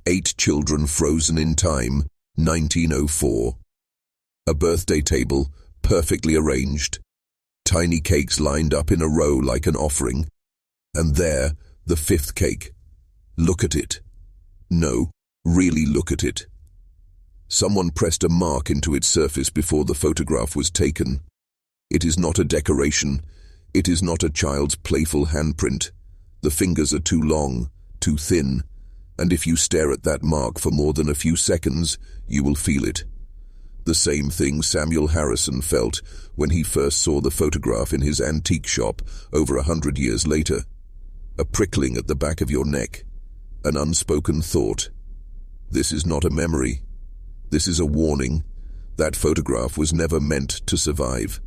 8 children frozen in time, 1904. A birthday table, perfectly arranged. Tiny cakes lined up in a row like an offering. And there, the 5th cake. Look at it. No, really look at it. Someone pressed a mark into its surface before the photograph was taken. It is not a decoration. It is not a child's playful handprint. The fingers are too long, too thin, and if you stare at that mark for more than a few seconds, you will feel it. The same thing Samuel Harrison felt when he first saw the photograph in his antique shop over 100 years later. A prickling at the back of your neck, an unspoken thought. This is not a memory. This is a warning. That photograph was never meant to survive.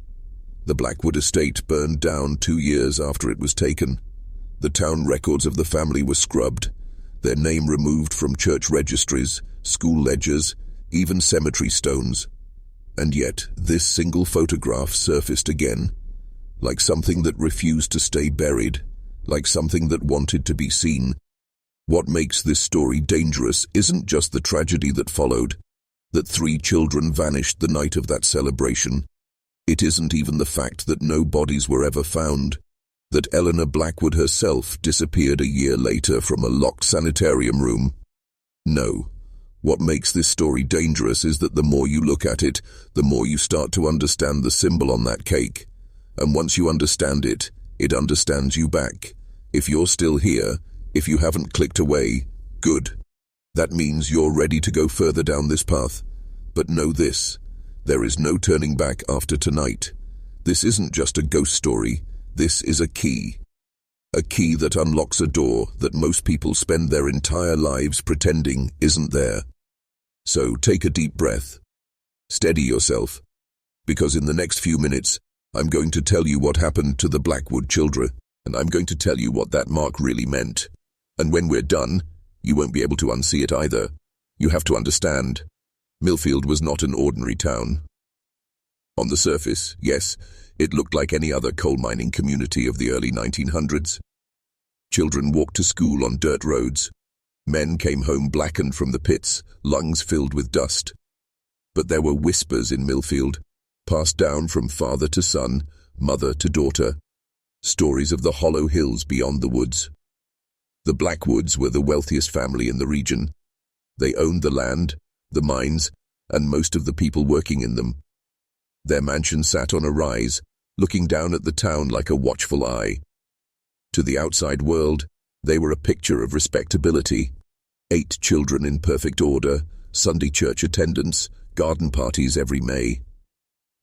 The Blackwood estate burned down 2 years after it was taken. The town records of the family were scrubbed, their name removed from church registries, school ledgers, even cemetery stones. And yet, this single photograph surfaced again, like something that refused to stay buried, like something that wanted to be seen. What makes this story dangerous isn't just the tragedy that followed, that 3 children vanished the night of that celebration. It isn't even the fact that no bodies were ever found, that Eleanor Blackwood herself disappeared a year later from a locked sanitarium room. No. What makes this story dangerous is that the more you look at it, the more you start to understand the symbol on that cake. And once you understand it, it understands you back. If you're still here, if you haven't clicked away, good. That means you're ready to go further down this path. But know this, there is no turning back after tonight. This isn't just a ghost story, this is a key. A key that unlocks a door that most people spend their entire lives pretending isn't there. So take a deep breath. Steady yourself, because in the next few minutes, I'm going to tell you what happened to the Blackwood children, and I'm going to tell you what that mark really meant. And when we're done, you won't be able to unsee it either. You have to understand, Millfield was not an ordinary town. On the surface, yes, it looked like any other coal mining community of the early 1900s. Children walked to school on dirt roads. Men came home blackened from the pits, lungs filled with dust. But there were whispers in Millfield, passed down from father to son, mother to daughter. Stories of the hollow hills beyond the woods. The Blackwoods were the wealthiest family in the region. They owned the land, the mines, and most of the people working in them. Their mansion sat on a rise, looking down at the town like a watchful eye. To the outside world, they were a picture of respectability. 8 children in perfect order, Sunday church attendance, garden parties every May.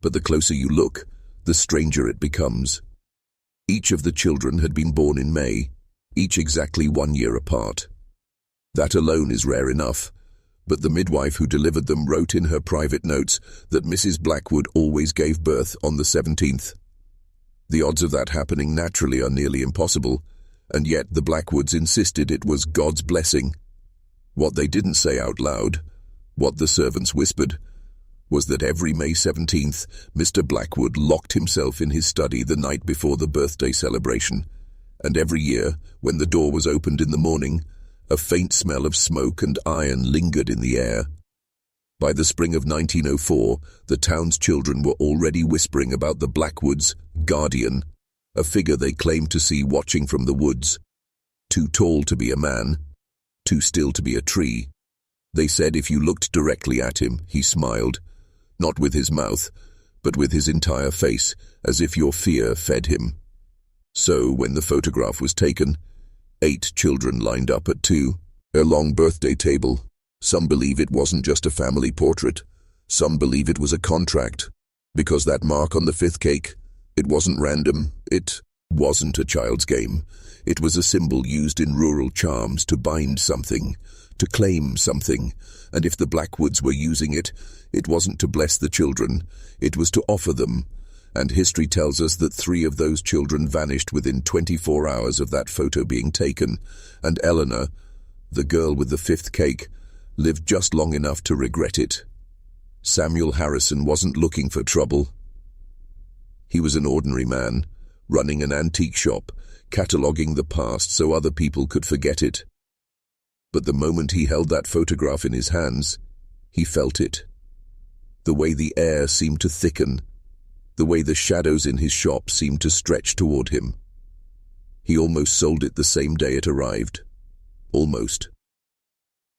But the closer you look, the stranger it becomes. Each of the children had been born in May, each exactly 1 year apart. That alone is rare enough, but the midwife who delivered them wrote in her private notes that Mrs. Blackwood always gave birth on the 17th. The odds of that happening naturally are nearly impossible, and yet the Blackwoods insisted it was God's blessing. What they didn't say out loud, what the servants whispered, was that every May 17th, Mr. Blackwood locked himself in his study the night before the birthday celebration, and every year, when the door was opened in the morning, a faint smell of smoke and iron lingered in the air. By the spring of 1904, the town's children were already whispering about the Blackwoods' guardian, a figure they claimed to see watching from the woods. Too tall to be a man, too still to be a tree. They said if you looked directly at him, he smiled, not with his mouth, but with his entire face, as if your fear fed him. So, when the photograph was taken, 8 children lined up at 2, a long birthday table. Some believe it wasn't just a family portrait. Some believe it was a contract. Because that mark on the 5th cake, it wasn't random. It wasn't a child's game. It was a symbol used in rural charms to bind something, to claim something. And if the Blackwoods were using it, it wasn't to bless the children. It was to offer them. And history tells us that 3 of those children vanished within 24 hours of that photo being taken. And Eleanor, the girl with the 5th cake, lived just long enough to regret it. Samuel Harrison wasn't looking for trouble. He was an ordinary man, running an antique shop, cataloguing the past so other people could forget it. But the moment he held that photograph in his hands, he felt it. The way the air seemed to thicken, the way the shadows in his shop seemed to stretch toward him. He almost sold it the same day it arrived. Almost.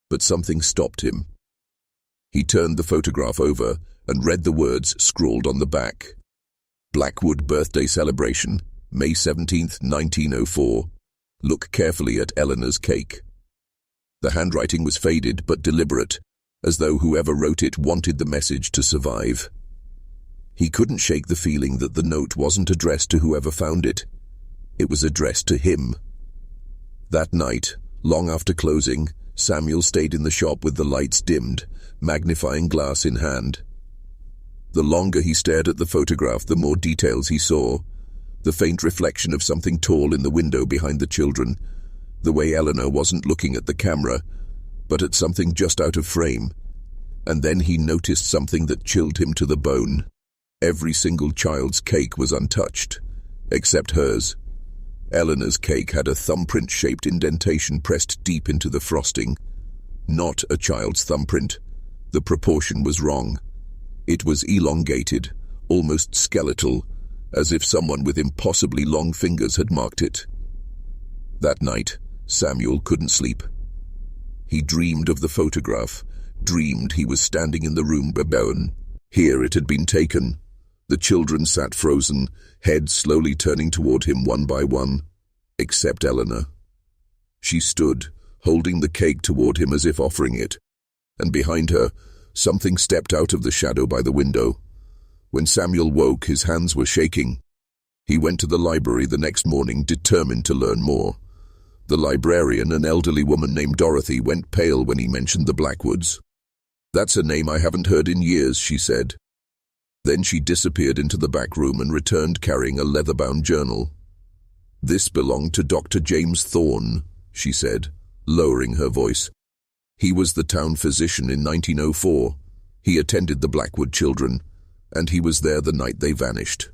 But something stopped him. He turned the photograph over and read the words scrawled on the back. Blackwood Birthday Celebration, May 17th, 1904. Look carefully at Eleanor's cake. The handwriting was faded but deliberate, as though whoever wrote it wanted the message to survive. He couldn't shake the feeling that the note wasn't addressed to whoever found it. It was addressed to him. That night, long after closing, Samuel stayed in the shop with the lights dimmed, magnifying glass in hand. The longer he stared at the photograph, the more details he saw. The faint reflection of something tall in the window behind the children, the way Eleanor wasn't looking at the camera, but at something just out of frame. And then he noticed something that chilled him to the bone. Every single child's cake was untouched, except hers. Eleanor's cake had a thumbprint-shaped indentation pressed deep into the frosting. Not a child's thumbprint. The proportion was wrong. It was elongated, almost skeletal, as if someone with impossibly long fingers had marked it. That night, Samuel couldn't sleep. He dreamed of the photograph, dreamed he was standing in the room alone. Here it had been taken. The children sat frozen, heads slowly turning toward him one by one, except Eleanor. She stood, holding the cake toward him as if offering it, and behind her, something stepped out of the shadow by the window. When Samuel woke, his hands were shaking. He went to the library the next morning, determined to learn more. The librarian, an elderly woman named Dorothy, went pale when he mentioned the Blackwoods. "That's a name I haven't heard in years," she said. Then she disappeared into the back room and returned carrying a leather-bound journal. "This belonged to Dr. James Thorne," she said, lowering her voice. "He was the town physician in 1904. He attended the Blackwood children, and he was there the night they vanished."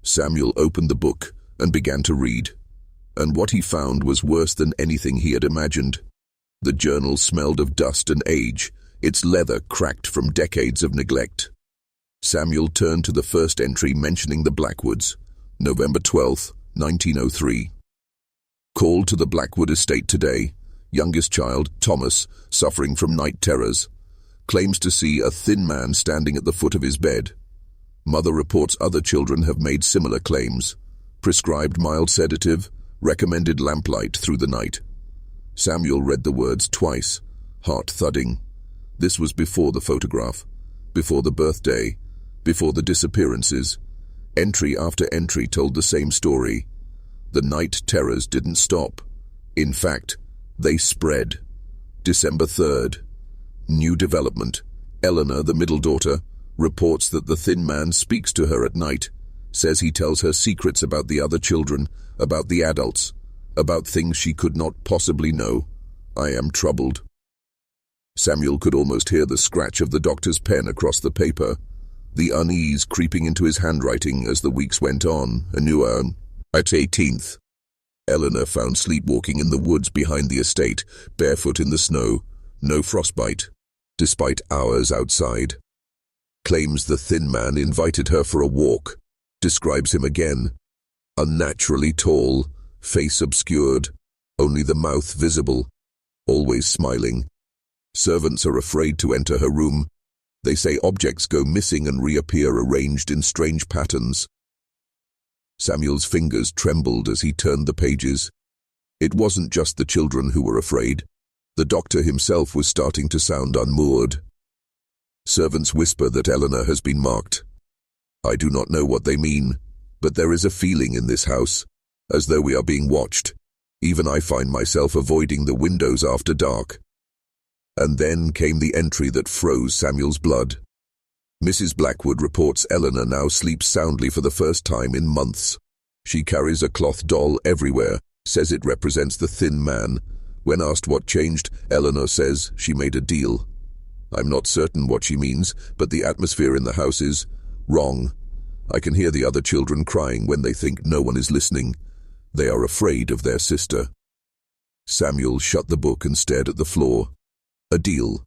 Samuel opened the book and began to read, and what he found was worse than anything he had imagined. The journal smelled of dust and age, its leather cracked from decades of neglect. Samuel turned to the first entry mentioning the Blackwoods, November 12, 1903. Called to the Blackwood estate today. Youngest child, Thomas, suffering from night terrors. Claims to see a thin man standing at the foot of his bed. Mother reports other children have made similar claims. Prescribed mild sedative, recommended lamplight through the night. Samuel read the words twice, heart thudding. This was before the photograph, before the birthday, before the disappearances. Entry after entry told the same story. The night terrors didn't stop. In fact, they spread. December 3rd. New development. Eleanor, the middle daughter, reports that the thin man speaks to her at night, says he tells her secrets about the other children, about the adults, about things she could not possibly know. I am troubled. Samuel could almost hear the scratch of the doctor's pen across the paper, the unease creeping into his handwriting as the weeks went on. At 18th. Eleanor found sleepwalking in the woods behind the estate, barefoot in the snow, no frostbite, despite hours outside. Claims the thin man invited her for a walk, describes him again. Unnaturally tall, face obscured, only the mouth visible, always smiling. Servants are afraid to enter her room. They say objects go missing and reappear arranged in strange patterns. Samuel's fingers trembled as he turned the pages. It wasn't just the children who were afraid. The doctor himself was starting to sound unmoored. Servants whisper that Eleanor has been marked. I do not know what they mean, but there is a feeling in this house, as though we are being watched. Even I find myself avoiding the windows after dark. And then came the entry that froze Samuel's blood. Mrs. Blackwood reports Eleanor now sleeps soundly for the first time in months. She carries a cloth doll everywhere, says it represents the thin man. When asked what changed, Eleanor says she made a deal. I'm not certain what she means, but the atmosphere in the house is wrong. I can hear the other children crying when they think no one is listening. They are afraid of their sister. Samuel shut the book and stared at the floor. A deal.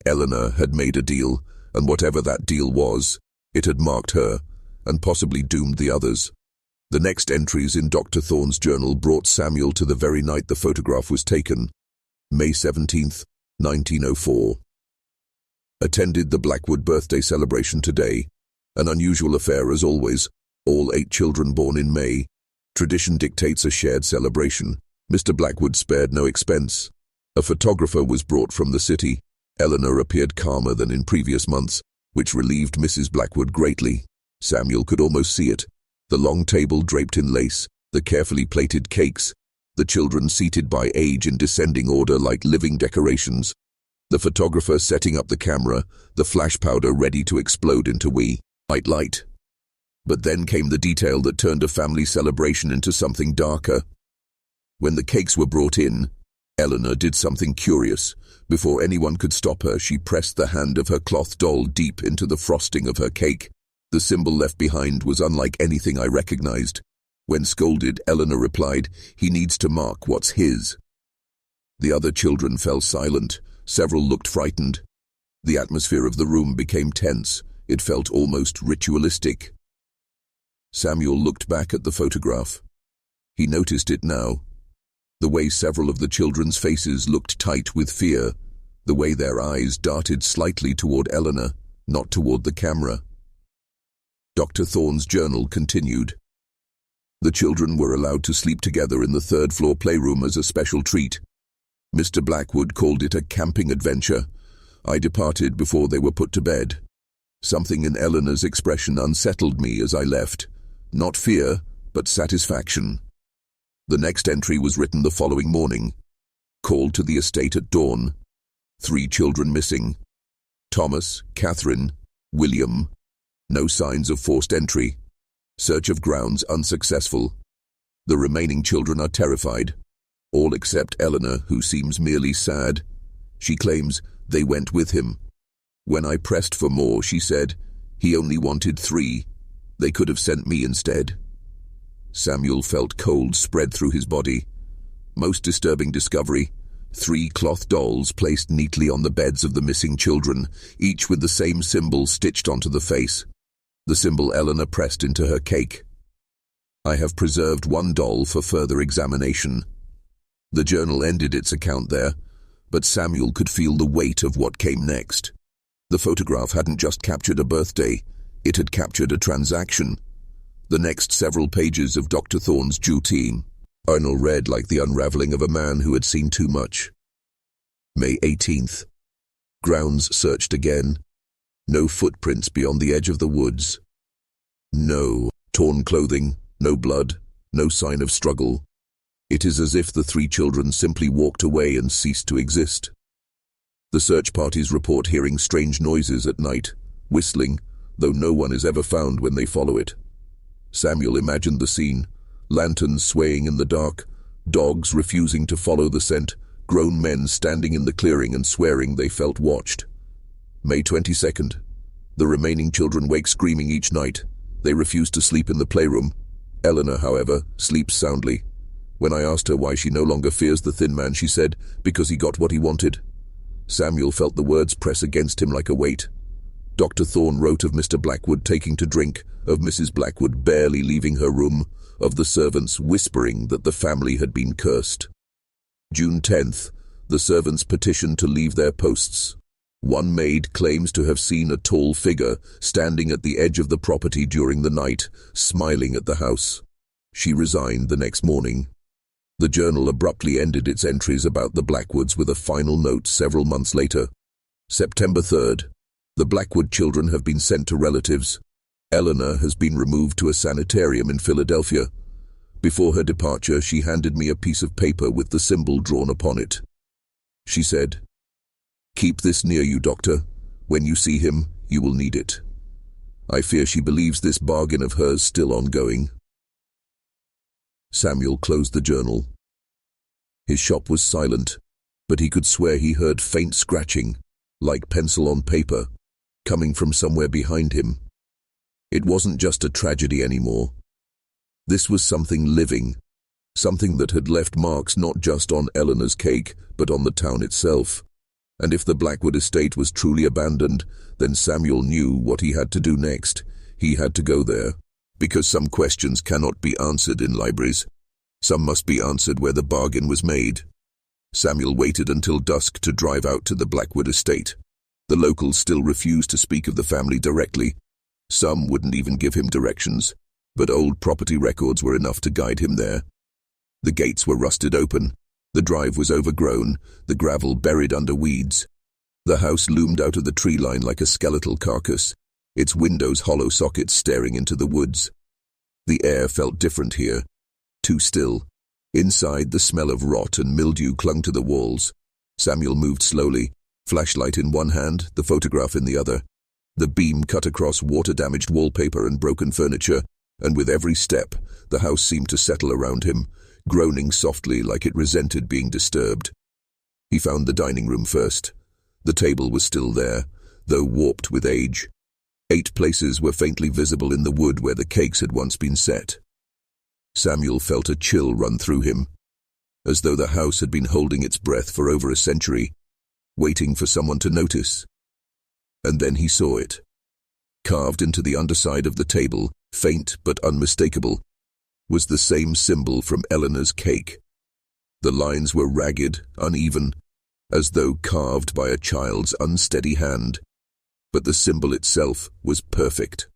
Eleanor had made a deal, and whatever that deal was, it had marked her, and possibly doomed the others. The next entries in Dr. Thorne's journal brought Samuel to the very night the photograph was taken, May 17th, 1904. Attended the Blackwood birthday celebration today. An unusual affair as always, all 8 children born in May. Tradition dictates a shared celebration. Mr. Blackwood spared no expense. A photographer was brought from the city. Eleanor appeared calmer than in previous months, which relieved Mrs. Blackwood greatly. Samuel could almost see it. The long table draped in lace, the carefully plated cakes, the children seated by age in descending order like living decorations, the photographer setting up the camera, the flash powder ready to explode into white light. But then came the detail that turned a family celebration into something darker. When the cakes were brought in, Eleanor did something curious. Before anyone could stop her, she pressed the hand of her cloth doll deep into the frosting of her cake. The symbol left behind was unlike anything I recognized. When scolded, Eleanor replied, "He needs to mark what's his." The other children fell silent. Several looked frightened. The atmosphere of the room became tense. It felt almost ritualistic. Samuel looked back at the photograph. He noticed it now. The way several of the children's faces looked tight with fear. The way their eyes darted slightly toward Eleanor, not toward the camera. Dr. Thorne's journal continued. The children were allowed to sleep together in the third-floor playroom as a special treat. Mr. Blackwood called it a camping adventure. I departed before they were put to bed. Something in Eleanor's expression unsettled me as I left. Not fear, but satisfaction. The next entry was written the following morning. Called to the estate at dawn. 3 children missing. Thomas, Catherine, William. No signs of forced entry. Search of grounds unsuccessful. The remaining children are terrified. All except Eleanor, who seems merely sad. She claims they went with him. When I pressed for more, she said, he only wanted 3. They could have sent me instead. Samuel felt cold spread through his body. Most disturbing discovery, 3 cloth dolls placed neatly on the beds of the missing children, each with the same symbol stitched onto the face. The symbol Eleanor pressed into her cake. I have preserved 1 doll for further examination. The journal ended its account there, but Samuel could feel the weight of what came next. The photograph hadn't just captured a birthday, it had captured a transaction. The next several pages of Dr. Thorne's duty, Arnold read like the unraveling of a man who had seen too much. May 18th. Grounds searched again. No footprints beyond the edge of the woods. No torn clothing, no blood, no sign of struggle. It is as if the 3 children simply walked away and ceased to exist. The search parties report hearing strange noises at night, whistling, though no one is ever found when they follow it. Samuel imagined the scene, lanterns swaying in the dark, dogs refusing to follow the scent, grown men standing in the clearing and swearing they felt watched. May 22nd. The remaining children wake screaming each night. They refuse to sleep in the playroom. Eleanor, however, sleeps soundly. When I asked her why she no longer fears the thin man, she said, because he got what he wanted. Samuel felt the words press against him like a weight. Dr. Thorne wrote of Mr. Blackwood taking to drink, of Mrs. Blackwood barely leaving her room, of the servants whispering that the family had been cursed. June 10th. The servants petitioned to leave their posts. One maid claims to have seen a tall figure standing at the edge of the property during the night, smiling at the house. She resigned the next morning. The journal abruptly ended its entries about the Blackwoods with a final note several months later. September 3rd. The Blackwood children have been sent to relatives. Eleanor has been removed to a sanitarium in Philadelphia. Before her departure, she handed me a piece of paper with the symbol drawn upon it. She said, "Keep this near you, Doctor. When you see him, you will need it." I fear she believes this bargain of hers still ongoing. Samuel closed the journal. His shop was silent, but he could swear he heard faint scratching, like pencil on paper, coming from somewhere behind him. It wasn't just a tragedy anymore. This was something living, something that had left marks not just on Eleanor's cake, but on the town itself. And if the Blackwood estate was truly abandoned, then Samuel knew what he had to do next. He had to go there. Because some questions cannot be answered in libraries. Some must be answered where the bargain was made. Samuel waited until dusk to drive out to the Blackwood estate. The locals still refused to speak of the family directly. Some wouldn't even give him directions, but old property records were enough to guide him there. The gates were rusted open. The drive was overgrown, the gravel buried under weeds. The house loomed out of the tree line like a skeletal carcass, its windows hollow sockets staring into the woods. The air felt different here, too still. Inside, the smell of rot and mildew clung to the walls. Samuel moved slowly, flashlight in one hand, the photograph in the other. The beam cut across water-damaged wallpaper and broken furniture, and with every step, the house seemed to settle around him, groaning softly like it resented being disturbed. He found the dining room first. The table was still there, though warped with age. 8 places were faintly visible in the wood where the cakes had once been set. Samuel felt a chill run through him, as though the house had been holding its breath for over a century, waiting for someone to notice. And then he saw it. Carved into the underside of the table, faint but unmistakable, was the same symbol from Eleanor's cake. The lines were ragged, uneven, as though carved by a child's unsteady hand, but the symbol itself was perfect.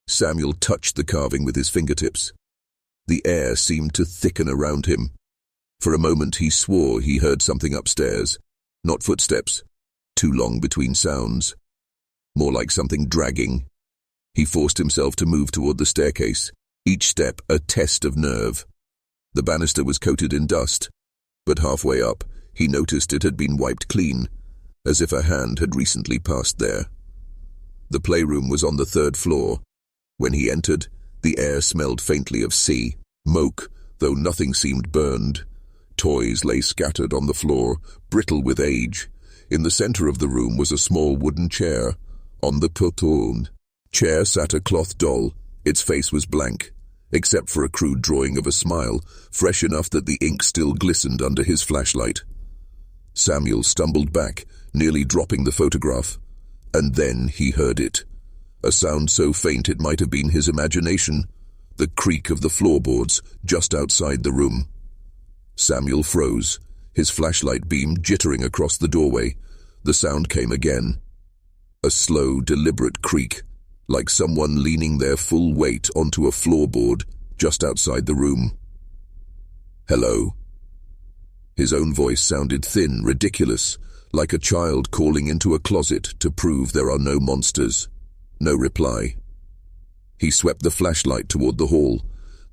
Samuel touched the carving with his fingertips. The air seemed to thicken around him. For a moment he swore he heard something upstairs, not footsteps, too long between sounds, more like something dragging. He forced himself to move toward the staircase, each step a test of nerve. The banister was coated in dust, but halfway up he noticed it had been wiped clean, as if a hand had recently passed there. The playroom was on the 3rd floor. When he entered, the air smelled faintly of sea, smoke, though nothing seemed burned. Toys lay scattered on the floor, brittle with age. In the center of the room was a small wooden chair. On the poteau chair sat a cloth doll. Its face was blank, except for a crude drawing of a smile, fresh enough that the ink still glistened under his flashlight. Samuel stumbled back, nearly dropping the photograph. And then he heard it. A sound so faint it might have been his imagination, the creak of the floorboards just outside the room. Samuel froze, his flashlight beam jittering across the doorway. The sound came again. A slow, deliberate creak, like someone leaning their full weight onto a floorboard just outside the room. "Hello?" His own voice sounded thin, ridiculous, like a child calling into a closet to prove there are no monsters. No reply. He swept the flashlight toward the hall.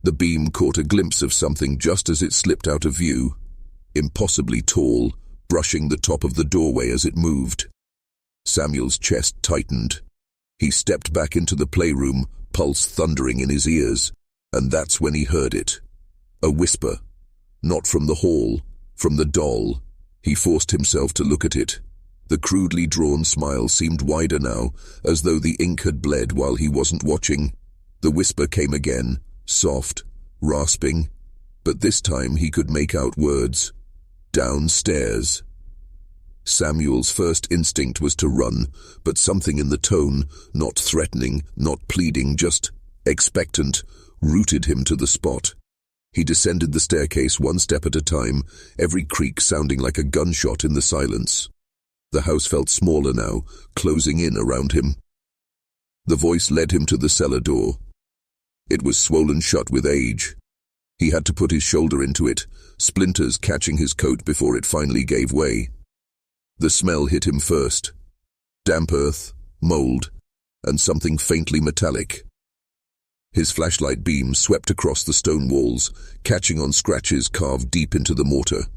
The beam caught a glimpse of something just as it slipped out of view, impossibly tall, brushing the top of the doorway as it moved. Samuel's chest tightened. He stepped back into the playroom, pulse thundering in his ears, and that's when he heard it. A whisper. Not from the hall, from the doll. He forced himself to look at it. The crudely drawn smile seemed wider now, as though the ink had bled while he wasn't watching. The whisper came again, soft, rasping, but this time he could make out words. "Downstairs." Samuel's first instinct was to run, but something in the tone, not threatening, not pleading, just expectant, rooted him to the spot. He descended the staircase one step at a time, every creak sounding like a gunshot in the silence. The house felt smaller now, closing in around him. The voice led him to the cellar door. It was swollen shut with age. He had to put his shoulder into it, splinters catching his coat before it finally gave way. The smell hit him first. Damp earth, mold, and something faintly metallic. His flashlight beam swept across the stone walls, catching on scratches carved deep into the mortar.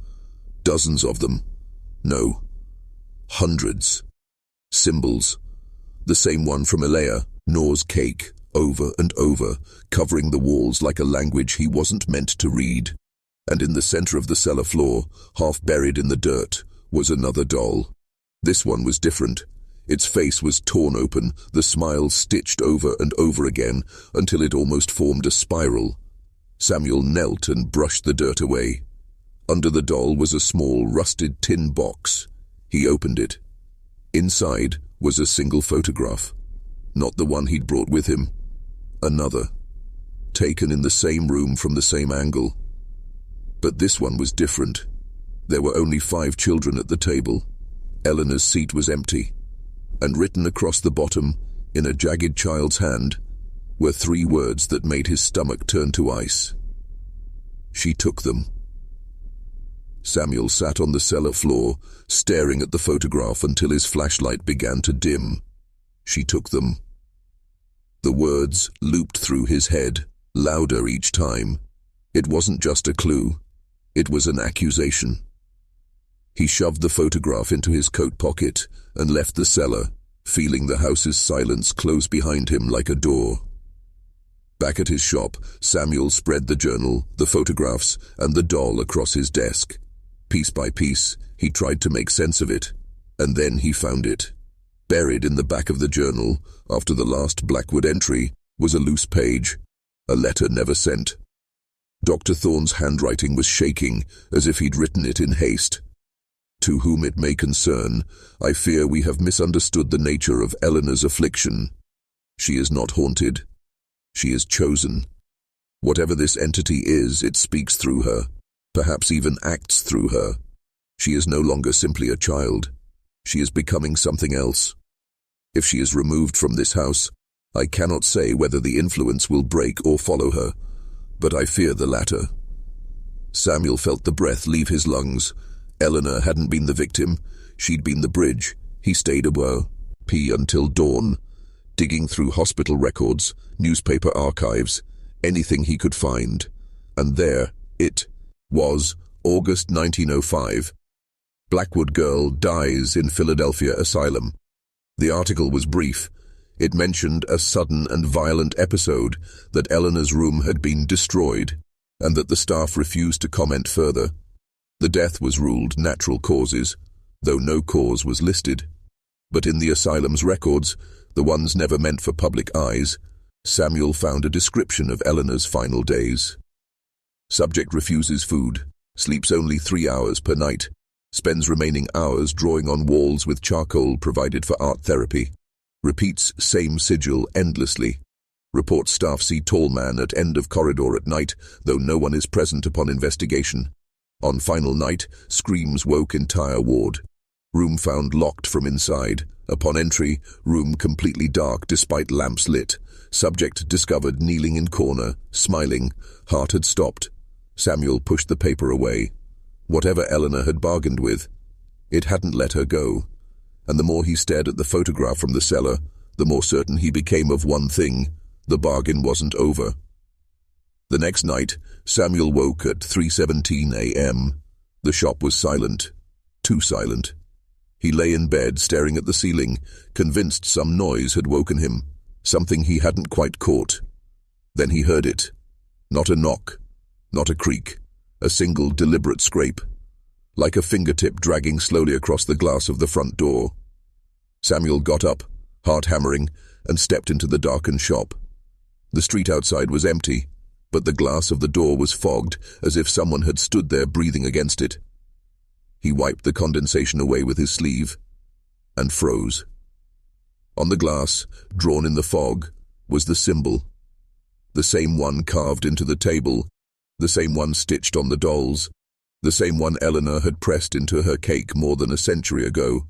Dozens of them. No. Hundreds. Symbols. The same one from Elea, Nor's cake, over and over, covering the walls like a language he wasn't meant to read. And in the center of the cellar floor, half buried in the dirt, was another doll. This one was different. Its face was torn open, the smile stitched over and over again, until it almost formed a spiral. Samuel knelt and brushed the dirt away. Under the doll was a small, rusted tin box. He opened it. Inside was a single photograph. Not the one he'd brought with him. Another. Taken in the same room from the same angle. But this one was different. There were only 5 children at the table. Eleanor's seat was empty. And written across the bottom, in a jagged child's hand, were 3 words that made his stomach turn to ice. She took them. Samuel sat on the cellar floor, staring at the photograph until his flashlight began to dim. She took them. The words looped through his head, louder each time. It wasn't just a clue. It was an accusation. He shoved the photograph into his coat pocket and left the cellar, feeling the house's silence close behind him like a door. Back at his shop, Samuel spread the journal, the photographs, and the doll across his desk. Piece by piece, he tried to make sense of it, and then he found it. Buried in the back of the journal, after the last Blackwood entry, was a loose page, a letter never sent. Dr. Thorne's handwriting was shaking, as if he'd written it in haste. To whom it may concern, I fear we have misunderstood the nature of Eleanor's affliction. She is not haunted. She is chosen. Whatever this entity is, it speaks through her, perhaps even acts through her. She is no longer simply a child. She is becoming something else. If she is removed from this house, I cannot say whether the influence will break or follow her, but I fear the latter. Samuel felt the breath leave his lungs. Eleanor hadn't been the victim. She'd been the bridge. He stayed away until dawn, digging through hospital records, newspaper archives, anything he could find. And there it was, August 1905. Blackwood girl dies in Philadelphia asylum. The article was brief. It mentioned a sudden and violent episode, that Eleanor's room had been destroyed, and that the staff refused to comment further. The death was ruled natural causes, though no cause was listed. But in the asylum's records, the ones never meant for public eyes, Samuel found a description of Eleanor's final days. Subject refuses food, sleeps only 3 hours per night, spends remaining hours drawing on walls with charcoal provided for art therapy, repeats same sigil endlessly, reports staff see tall man at end of corridor at night, though no one is present upon investigation. On final night, screams woke entire ward. Room found locked from inside. Upon entry, room completely dark despite lamps lit. Subject discovered kneeling in corner, smiling. Heart had stopped. Samuel pushed the paper away. Whatever Eleanor had bargained with, it hadn't let her go. And the more he stared at the photograph from the cellar, the more certain he became of one thing: the bargain wasn't over. The next night, Samuel woke at 3:17 a.m. The shop was silent. Too silent. He lay in bed staring at the ceiling, convinced some noise had woken him, something he hadn't quite caught. Then he heard it. Not a knock, not a creak, a single deliberate scrape, like a fingertip dragging slowly across the glass of the front door. Samuel got up, heart hammering, and stepped into the darkened shop. The street outside was empty, but the glass of the door was fogged, as if someone had stood there breathing against it. He wiped the condensation away with his sleeve, and froze. On the glass, drawn in the fog, was the symbol. The same one carved into the table, the same one stitched on the dolls, the same one Eleanor had pressed into her cake more than a century ago.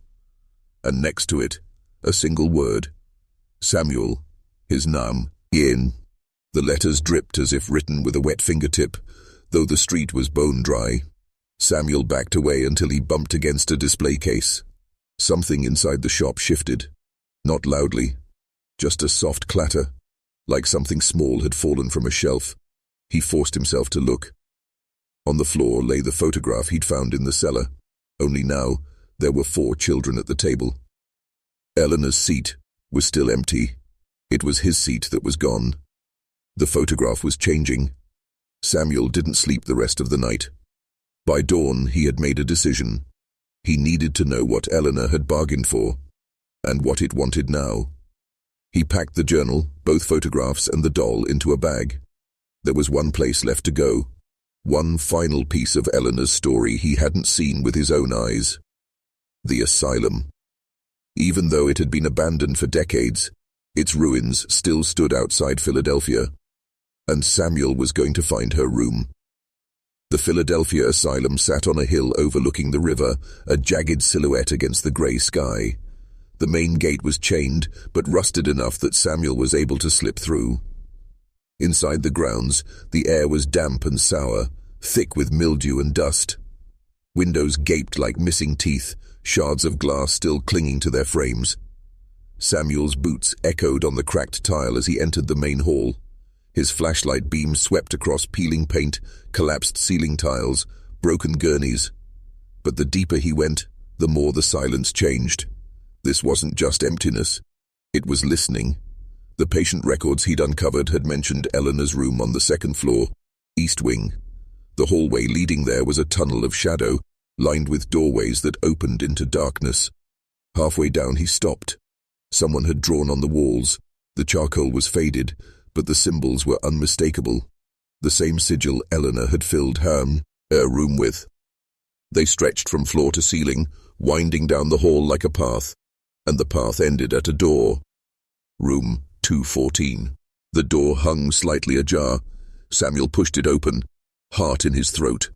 And next to it, a single word: Samuel, his name, in. The letters dripped as if written with a wet fingertip, though the street was bone dry. Samuel backed away until he bumped against a display case. Something inside the shop shifted. Not loudly, just a soft clatter, like something small had fallen from a shelf. He forced himself to look. On the floor lay the photograph he'd found in the cellar, only now there were 4 children at the table. Eleanor's seat was still empty. It was his seat that was gone. The photograph was changing. Samuel didn't sleep the rest of the night. By dawn, he had made a decision. He needed to know what Eleanor had bargained for, and what it wanted now. He packed the journal, both photographs and the doll into a bag. There was one place left to go. One final piece of Eleanor's story he hadn't seen with his own eyes. The asylum. Even though it had been abandoned for decades, its ruins still stood outside Philadelphia, and Samuel was going to find her room. The Philadelphia asylum sat on a hill overlooking the river, a jagged silhouette against the grey sky. The main gate was chained, but rusted enough that Samuel was able to slip through. Inside the grounds, the air was damp and sour, thick with mildew and dust. Windows gaped like missing teeth, shards of glass still clinging to their frames. Samuel's boots echoed on the cracked tile as he entered the main hall. His flashlight beam swept across peeling paint, collapsed ceiling tiles, broken gurneys. But the deeper he went, the more the silence changed. This wasn't just emptiness. It was listening. The patient records he'd uncovered had mentioned Eleanor's room on the second floor, East Wing. The hallway leading there was a tunnel of shadow, lined with doorways that opened into darkness. Halfway down he stopped. Someone had drawn on the walls. The charcoal was faded, but the symbols were unmistakable. The same sigil Eleanor had filled her room with. They stretched from floor to ceiling, winding down the hall like a path, and the path ended at a door. Room 214. The door hung slightly ajar. Samuel pushed it open, heart in his throat.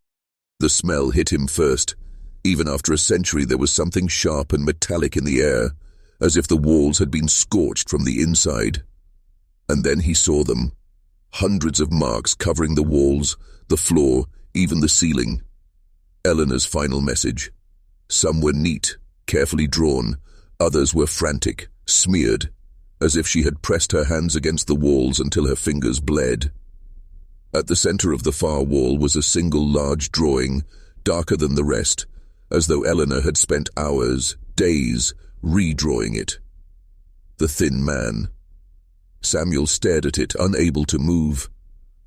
The smell hit him first. Even after a century, there was something sharp and metallic in the air, as if the walls had been scorched from the inside. And then he saw them. Hundreds of marks covering the walls, the floor, even the ceiling. Eleanor's final message. Some were neat, carefully drawn. Others were frantic, smeared, as if she had pressed her hands against the walls until her fingers bled. At the center of the far wall was a single large drawing, darker than the rest, as though Eleanor had spent hours, days, redrawing it. The thin man. Samuel stared at it, unable to move.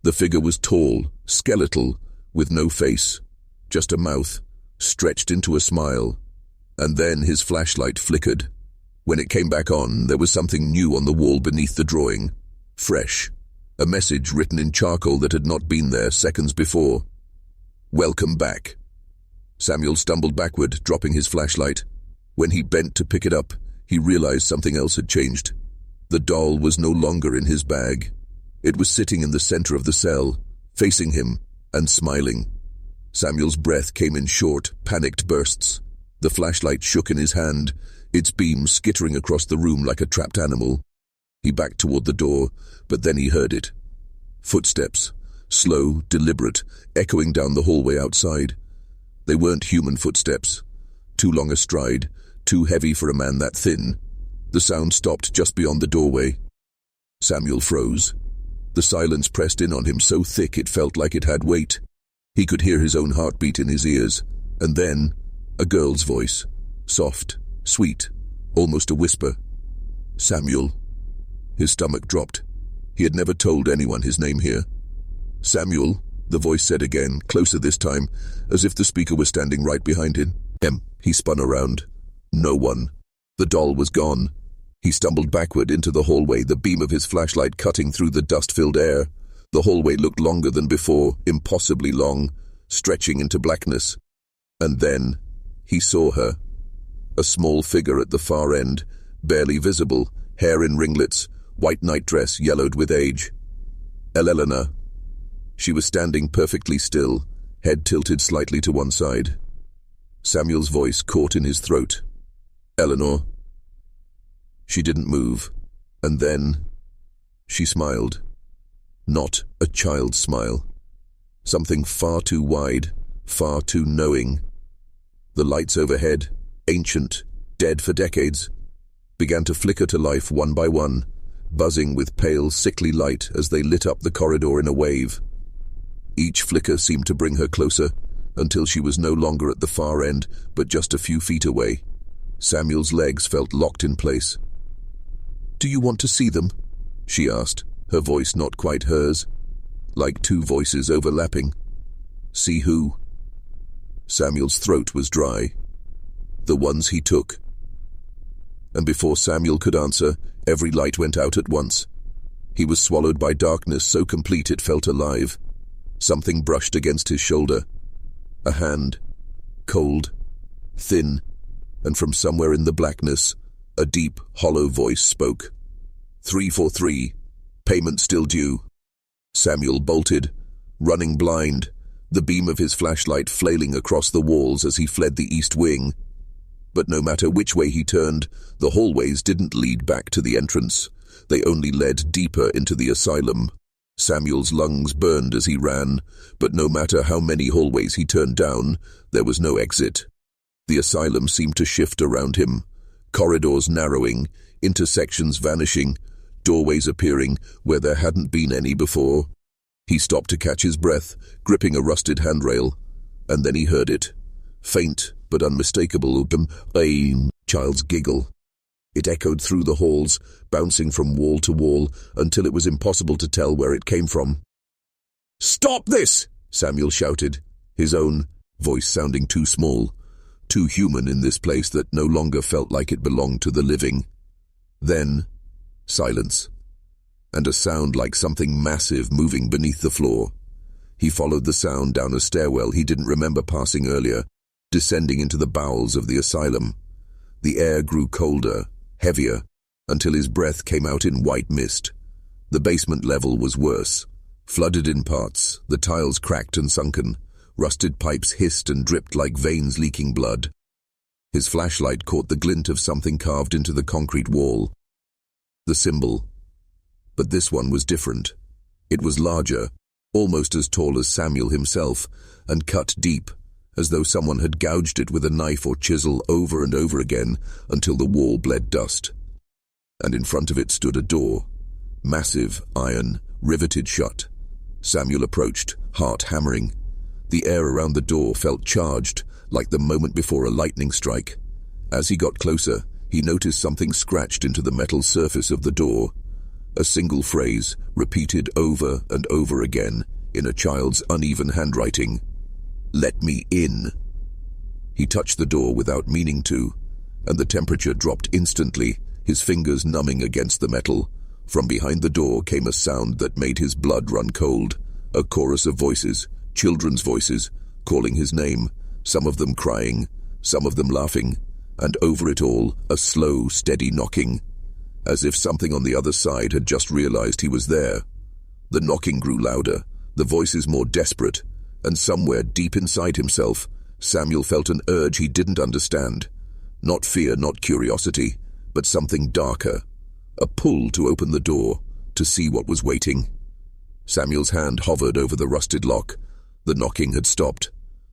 The figure was tall, skeletal, with no face, just a mouth, stretched into a smile. And then his flashlight flickered. When it came back on, there was something new on the wall beneath the drawing. Fresh. A message written in charcoal that had not been there seconds before. Welcome back. Samuel stumbled backward, dropping his flashlight. When he bent to pick it up, he realized something else had changed. The doll was no longer in his bag. It was sitting in the center of the cell, facing him, and smiling. Samuel's breath came in short, panicked bursts. The flashlight shook in his hand, its beam skittering across the room like a trapped animal. He backed toward the door, but then he heard it. Footsteps, slow, deliberate, echoing down the hallway outside. They weren't human footsteps. Too long a stride, too heavy for a man that thin. The sound stopped just beyond the doorway. Samuel froze. The silence pressed in on him so thick it felt like it had weight. He could hear his own heartbeat in his ears, and then a girl's voice, soft, sweet, almost a whisper. Samuel. His stomach dropped. He had never told anyone his name here. Samuel, the voice said again, closer this time, as if the speaker was standing right behind him. He spun around. No one. The doll was gone. He stumbled backward into the hallway, the beam of his flashlight cutting through the dust-filled air. The hallway looked longer than before, impossibly long, stretching into blackness. And then he saw her. A small figure at the far end, barely visible, hair in ringlets, white nightdress yellowed with age. Eleanor. She was standing perfectly still, head tilted slightly to one side. Samuel's voice caught in his throat. Eleanor. She didn't move, and then she smiled. Not a child's smile. Something far too wide, far too knowing. The lights overhead, ancient, dead for decades, began to flicker to life one by one, buzzing with pale, sickly light as they lit up the corridor in a wave. Each flicker seemed to bring her closer, until she was no longer at the far end, but just a few feet away. Samuel's legs felt locked in place. "Do you want to see them?" she asked, her voice not quite hers, like two voices overlapping. "See who?" Samuel's throat was dry. "The ones he took." And before Samuel could answer, every light went out at once. He was swallowed by darkness so complete it felt alive. Something brushed against his shoulder. A hand, cold, thin, and from somewhere in the blackness, a deep, hollow voice spoke. 343, payment still due. Samuel bolted, running blind, the beam of his flashlight flailing across the walls as he fled the east wing. But no matter which way he turned, the hallways didn't lead back to the entrance. They only led deeper into the asylum. Samuel's lungs burned as he ran, but no matter how many hallways he turned down, there was no exit. The asylum seemed to shift around him, corridors narrowing, intersections vanishing, doorways appearing where there hadn't been any before. He stopped to catch his breath, gripping a rusted handrail, and then he heard it. Faint but unmistakable, a child's giggle. It echoed through the halls, bouncing from wall to wall, until it was impossible to tell where it came from. "Stop this!" Samuel shouted, his own voice sounding too small, too human in this place that no longer felt like it belonged to the living. Then, silence, and a sound like something massive moving beneath the floor. He followed the sound down a stairwell he didn't remember passing earlier, descending into the bowels of the asylum. The air grew colder, heavier, until his breath came out in white mist. The basement level was worse. Flooded in parts, the tiles cracked and sunken. Rusted pipes hissed and dripped like veins leaking blood. His flashlight caught the glint of something carved into the concrete wall. The symbol. But this one was different. It was larger, almost as tall as Samuel himself, and cut deep, as though someone had gouged it with a knife or chisel over and over again until the wall bled dust. And in front of it stood a door, massive, iron, riveted shut. Samuel approached, heart hammering. The air around the door felt charged, like the moment before a lightning strike. As he got closer, he noticed something scratched into the metal surface of the door. A single phrase, repeated over and over again, in a child's uneven handwriting. "Let me in." He touched the door without meaning to, and the temperature dropped instantly, his fingers numbing against the metal. From behind the door came a sound that made his blood run cold. A chorus of voices, children's voices, calling his name, some of them crying, some of them laughing, and over it all, a slow, steady knocking, as if something on the other side had just realized he was there. The knocking grew louder, the voices more desperate, and somewhere deep inside himself, Samuel felt an urge he didn't understand. Not fear, not curiosity, but something darker. A pull to open the door, to see what was waiting. Samuel's hand hovered over the rusted lock. The knocking had stopped.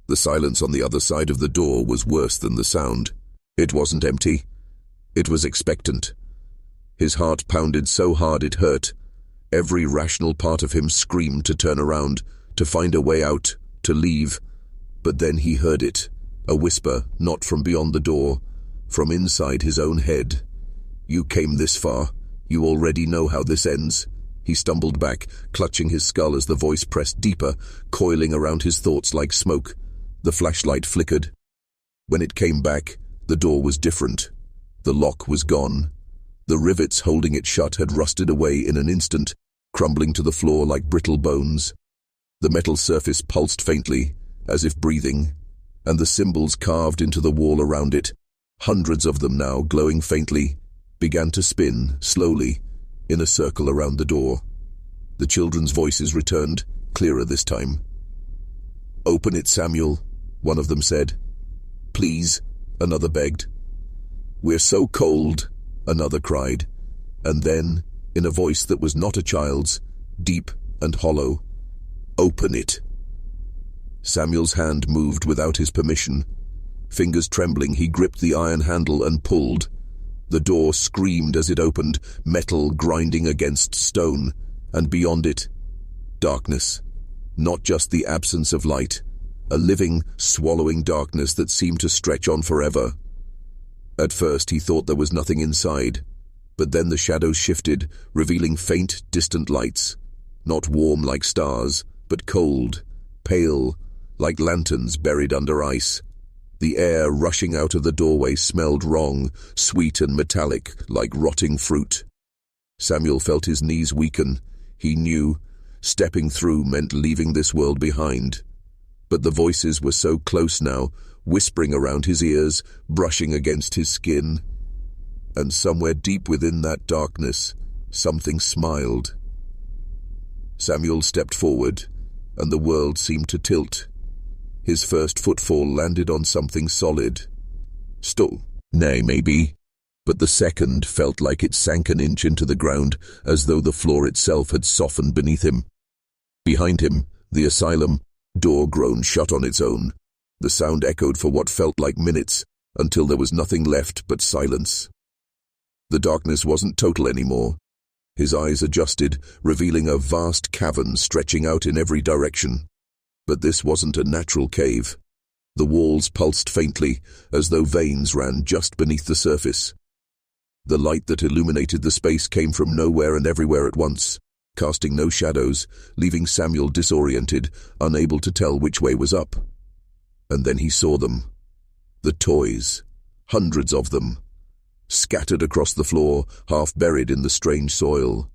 The silence on the other side of the door was worse than the sound. It wasn't empty. It was expectant. His heart pounded so hard it hurt. Every rational part of him screamed to turn around, to find a way out, to leave. But then he heard it, a whisper, not from beyond the door, from inside his own head. "You came this far. You already know how this ends." He stumbled back, clutching his skull as the voice pressed deeper, coiling around his thoughts like smoke. The flashlight flickered. When it came back, the door was different. The lock was gone. The rivets holding it shut had rusted away in an instant, crumbling to the floor like brittle bones. The metal surface pulsed faintly, as if breathing, and the symbols carved into the wall around it, hundreds of them now glowing faintly, began to spin, slowly, in a circle around the door. The children's voices returned, clearer this time. "Open it, Samuel," one of them said. "Please," another begged. "We're so cold," another cried. And then, in a voice that was not a child's, deep and hollow, "Open it." Samuel's hand moved without his permission. Fingers trembling, he gripped the iron handle and pulled. The door screamed as it opened, metal grinding against stone, and beyond it, darkness. Not just the absence of light, a living, swallowing darkness that seemed to stretch on forever. At first he thought there was nothing inside, but then the shadows shifted, revealing faint, distant lights. Not warm like stars, but cold, pale, like lanterns buried under ice. The air rushing out of the doorway smelled wrong, sweet and metallic, like rotting fruit. Samuel felt his knees weaken. He knew stepping through meant leaving this world behind. But the voices were so close now, whispering around his ears, brushing against his skin. And somewhere deep within that darkness, something smiled. Samuel stepped forward, and the world seemed to tilt. His first footfall landed on something solid. Nay, maybe. But the second felt like it sank an inch into the ground, as though the floor itself had softened beneath him. Behind him, the asylum door groaned shut on its own. The sound echoed for what felt like minutes, until there was nothing left but silence. The darkness wasn't total anymore. His eyes adjusted, revealing a vast cavern stretching out in every direction. But this wasn't a natural cave. The walls pulsed faintly, as though veins ran just beneath the surface. The light that illuminated the space came from nowhere and everywhere at once, casting no shadows, leaving Samuel disoriented, unable to tell which way was up. And then he saw them. The toys. Hundreds of them. Scattered across the floor, half buried in the strange soil.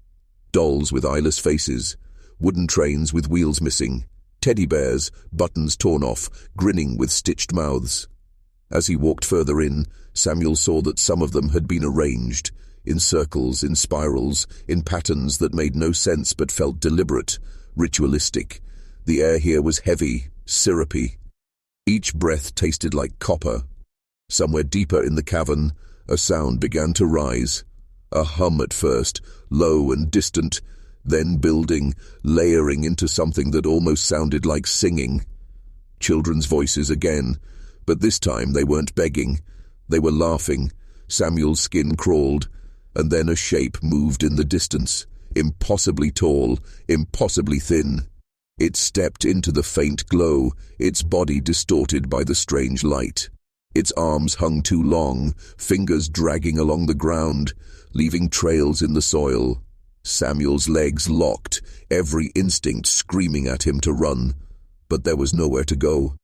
Dolls with eyeless faces, wooden trains with wheels missing, teddy bears, buttons torn off, grinning with stitched mouths. As he walked further in, Samuel saw that some of them had been arranged, in circles, in spirals, in patterns that made no sense but felt deliberate, ritualistic. The air here was heavy, syrupy. Each breath tasted like copper. Somewhere deeper in the cavern, a sound began to rise. A hum at first, low and distant, then building, layering into something that almost sounded like singing. Children's voices again, but this time they weren't begging. They were laughing. Samuel's skin crawled, and then a shape moved in the distance, impossibly tall, impossibly thin. It stepped into the faint glow, its body distorted by the strange light. Its arms hung too long, fingers dragging along the ground, leaving trails in the soil. Samuel's legs locked, every instinct screaming at him to run. But there was nowhere to go.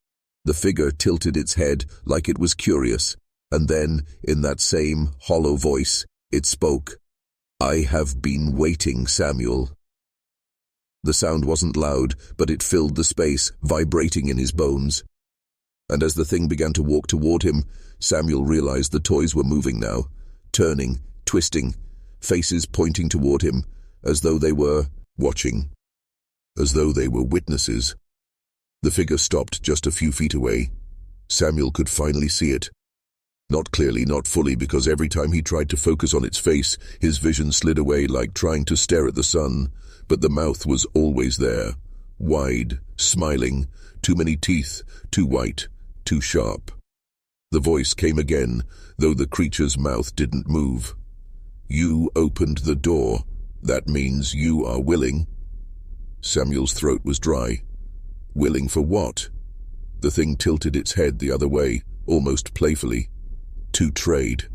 The figure tilted its head like it was curious, and then, in that same hollow voice, it spoke. "I have been waiting, Samuel." The sound wasn't loud, but it filled the space, vibrating in his bones. And as the thing began to walk toward him, Samuel realized the toys were moving now, turning, twisting, faces pointing toward him, as though they were watching, as though they were witnesses. The figure stopped just a few feet away. Samuel could finally see it. Not clearly, not fully, because every time he tried to focus on its face, his vision slid away like trying to stare at the sun, but the mouth was always there, wide, smiling, too many teeth, too white, too sharp. The voice came again, though the creature's mouth didn't move. "You opened the door. That means you are willing." Samuel's throat was dry. Willing for what? The thing tilted its head the other way, almost playfully. To trade.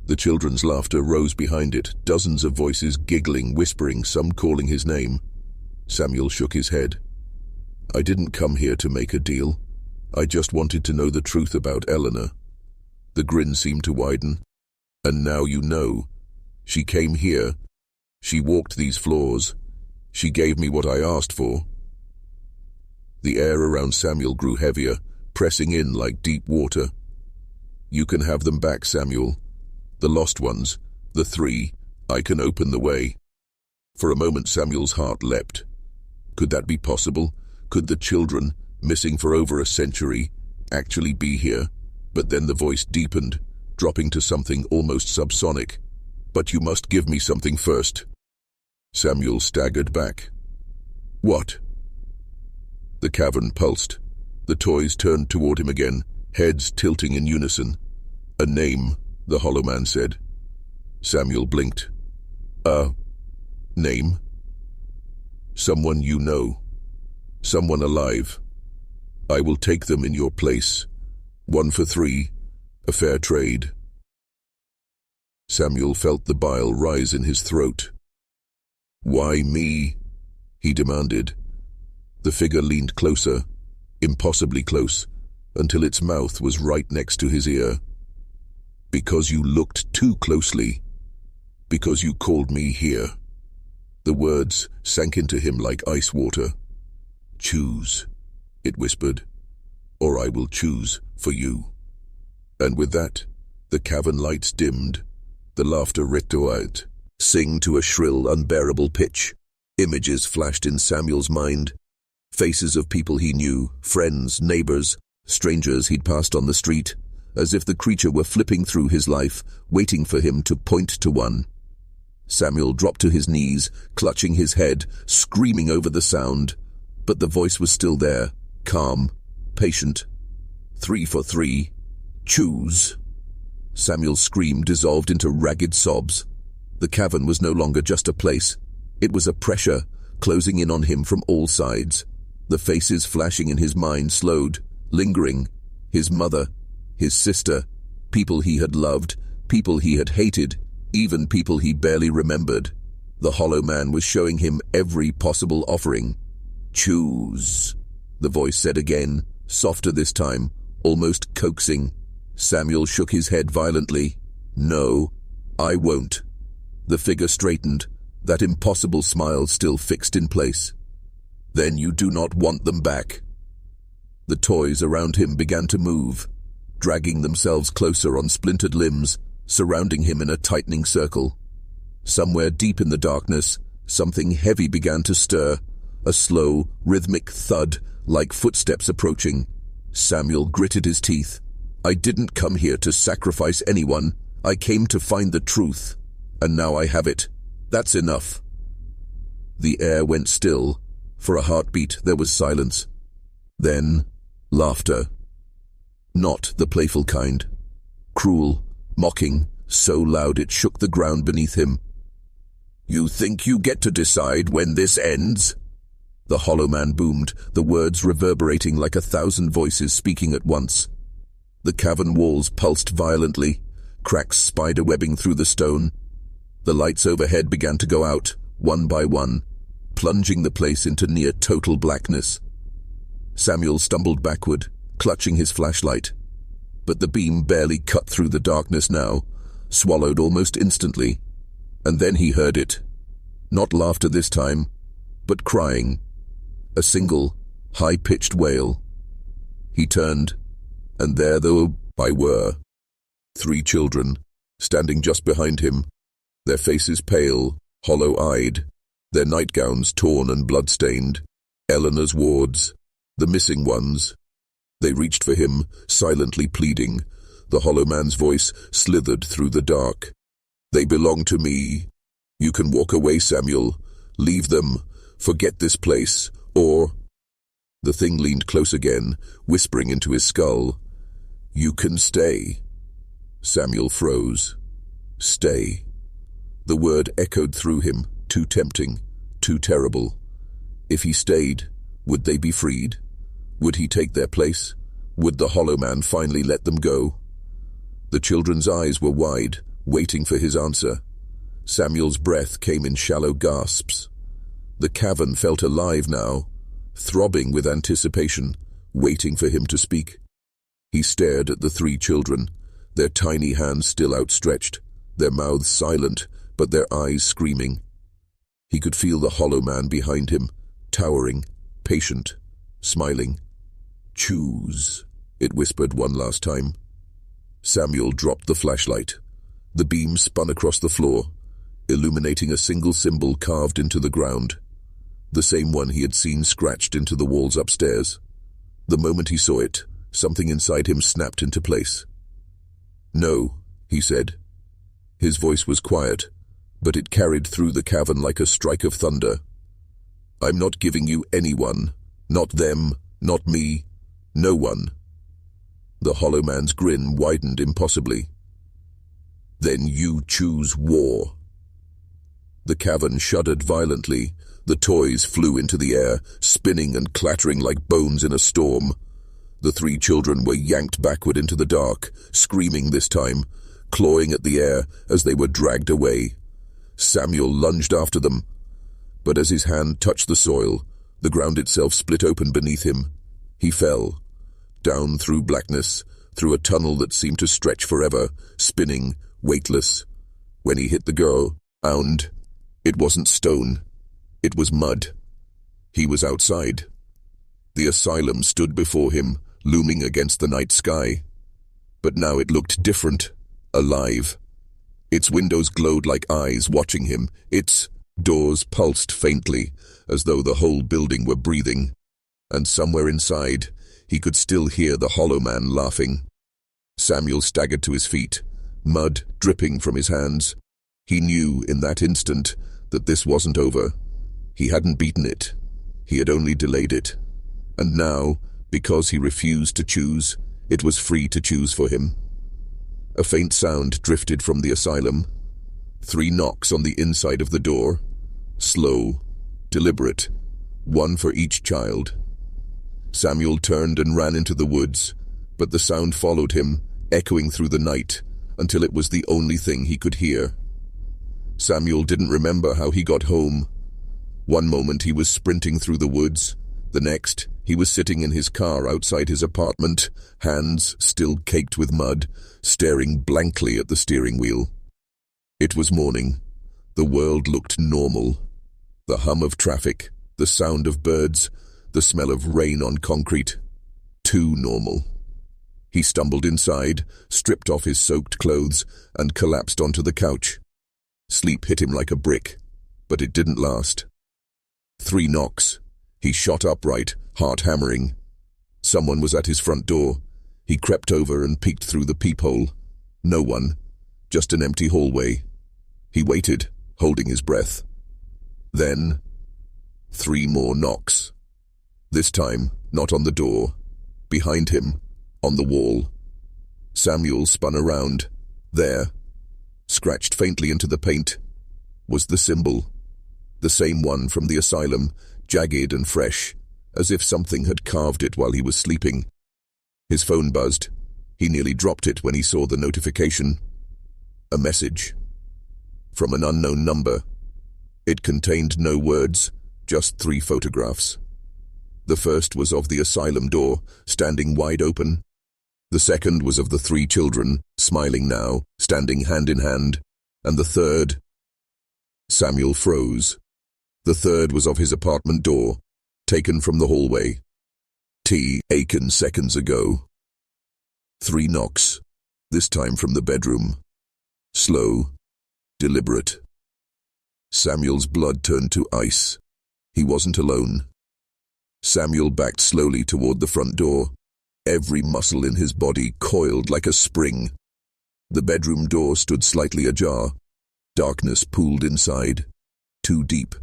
The children's laughter rose behind it, dozens of voices giggling, whispering, some calling his name. Samuel shook his head. "I didn't come here to make a deal. I just wanted to know the truth about Eleanor." The grin seemed to widen. "And now you know. She came here. She walked these floors. She gave me what I asked for." The air around Samuel grew heavier, pressing in like deep water. "You can have them back, Samuel. The lost ones, the 3, I can open the way." For a moment Samuel's heart leapt. Could that be possible? Could the children, missing for over a century, actually be here? But then the voice deepened, dropping to something almost subsonic. "But you must give me something first." Samuel staggered back. "What?" The cavern pulsed. The toys turned toward him again, heads tilting in unison. "A name," the hollow man said. Samuel blinked. "A name?" "Someone you know. Someone alive. I will take them in your place. 1 for 3. A fair trade." Samuel felt the bile rise in his throat. "Why me?" he demanded. The figure leaned closer, impossibly close, until its mouth was right next to his ear. "Because you looked too closely. Because you called me here. The words sank into him like ice water. Choose, it whispered, or I will choose for you. And with that, the cavern lights dimmed, the laughter ritualed, sing to a shrill, unbearable pitch. Images flashed in Samuel's mind, faces of people he knew, friends, neighbors, strangers he'd passed on the street, as if the creature were flipping through his life, waiting for him to point to one. Samuel dropped to his knees, clutching his head, screaming over the sound, but the voice was still there, calm, patient. 3 for 3. Choose. Samuel's scream dissolved into ragged sobs. The cavern was no longer just a place. It was a pressure, closing in on him from all sides. The faces flashing in his mind slowed, lingering. His mother, his sister, people he had loved, people he had hated, even people he barely remembered. The hollow man was showing him every possible offering. Choose, the voice said again, softer this time, almost coaxing. Samuel shook his head violently. No, I won't. The figure straightened, that impossible smile still fixed in place. Then you do not want them back. The toys around him began to move, dragging themselves closer on splintered limbs, surrounding him in a tightening circle. Somewhere deep in the darkness, something heavy began to stir, a slow, rhythmic thud, like footsteps approaching. Samuel gritted his teeth. I didn't come here to sacrifice anyone. I came to find the truth. And now I have it. That's enough. The air went still. For a heartbeat, there was silence. Then, laughter. Not the playful kind. Cruel, mocking, so loud it shook the ground beneath him. You think you get to decide when this ends? The hollow man boomed, the words reverberating like 1,000 voices speaking at once. The cavern walls pulsed violently, cracks spider-webbing through the stone. The lights overhead began to go out, one by one, plunging the place into near total blackness. Samuel stumbled backward, clutching his flashlight. But the beam barely cut through the darkness now, swallowed almost instantly. And then he heard it. Not laughter this time, but crying. A single, high-pitched wail. He turned, and there they were. 3 children, standing just behind him, their faces pale, hollow-eyed, their nightgowns torn and blood-stained. Eleanor's wards, the missing ones. They reached for him, silently pleading. The hollow man's voice slithered through the dark. They belong to me. You can walk away, Samuel. Leave them. Forget this place. Or... The thing leaned close again, whispering into his skull. You can stay. Samuel froze. Stay. The word echoed through him, too tempting, too terrible. If he stayed, would they be freed? Would he take their place? Would the hollow man finally let them go? The children's eyes were wide, waiting for his answer. Samuel's breath came in shallow gasps. The cavern felt alive now, throbbing with anticipation, waiting for him to speak. He stared at the 3 children, their tiny hands still outstretched, their mouths silent, but their eyes screaming. He could feel the hollow man behind him, towering, patient, smiling. Choose, it whispered one last time. Samuel dropped the flashlight. The beam spun across the floor, illuminating a single symbol carved into the ground, the same one he had seen scratched into the walls upstairs. The moment he saw it, something inside him snapped into place. No, he said. His voice was quiet, but it carried through the cavern like a strike of thunder. I'm not giving you anyone. Not them, not me, no one. The hollow man's grin widened impossibly. Then you choose war. The cavern shuddered violently. The toys flew into the air, spinning and clattering like bones in a storm. The 3 children were yanked backward into the dark, screaming this time, clawing at the air as they were dragged away. Samuel lunged after them, but as his hand touched the soil, the ground itself split open beneath him. He fell, down through blackness, through a tunnel that seemed to stretch forever, spinning, weightless. When he hit the girl, Sound. It wasn't stone. It was mud. He was outside. The asylum stood before him, looming against the night sky. But now it looked different, alive. Its windows glowed like eyes watching him. Its doors pulsed faintly, as though the whole building were breathing. And somewhere inside, he could still hear the hollow man laughing. Samuel staggered to his feet, mud dripping from his hands. He knew in that instant that this wasn't over. He hadn't beaten it. He had only delayed it. And now, because he refused to choose, it was free to choose for him. A faint sound drifted from the asylum. 3 knocks on the inside of the door. Slow, deliberate, one for each child. Samuel turned and ran into the woods, but the sound followed him, echoing through the night, until it was the only thing he could hear. Samuel didn't remember how he got home. One moment he was sprinting through the woods. The next, he was sitting in his car outside his apartment, hands still caked with mud, staring blankly at the steering wheel. It was morning. The world looked normal. The hum of traffic, the sound of birds, the smell of rain on concrete. Too normal. He stumbled inside, stripped off his soaked clothes, and collapsed onto the couch. Sleep hit him like a brick, but it didn't last. 3 knocks. He shot upright, heart hammering. Someone was at his front door. He crept over and peeked through the peephole. No one, just an empty hallway. He waited, holding his breath. Then, 3 more knocks. This time, not on the door. Behind him, on the wall. Samuel spun around. There, scratched faintly into the paint, was the symbol. The same one from the asylum, jagged and fresh, as if something had carved it while he was sleeping. His phone buzzed. He nearly dropped it when he saw the notification. A message. From an unknown number. It contained no words, just 3 photographs. The first was of the asylum door, standing wide open. The second was of the 3 children, smiling now, standing hand in hand. And the third... Samuel froze. The third was of his apartment door, taken from the hallway. Taken seconds ago. 3 knocks, this time from the bedroom. Slow, deliberate. Samuel's blood turned to ice. He wasn't alone. Samuel backed slowly toward the front door. Every muscle in his body coiled like a spring. The bedroom door stood slightly ajar. Darkness pooled inside. Too deep.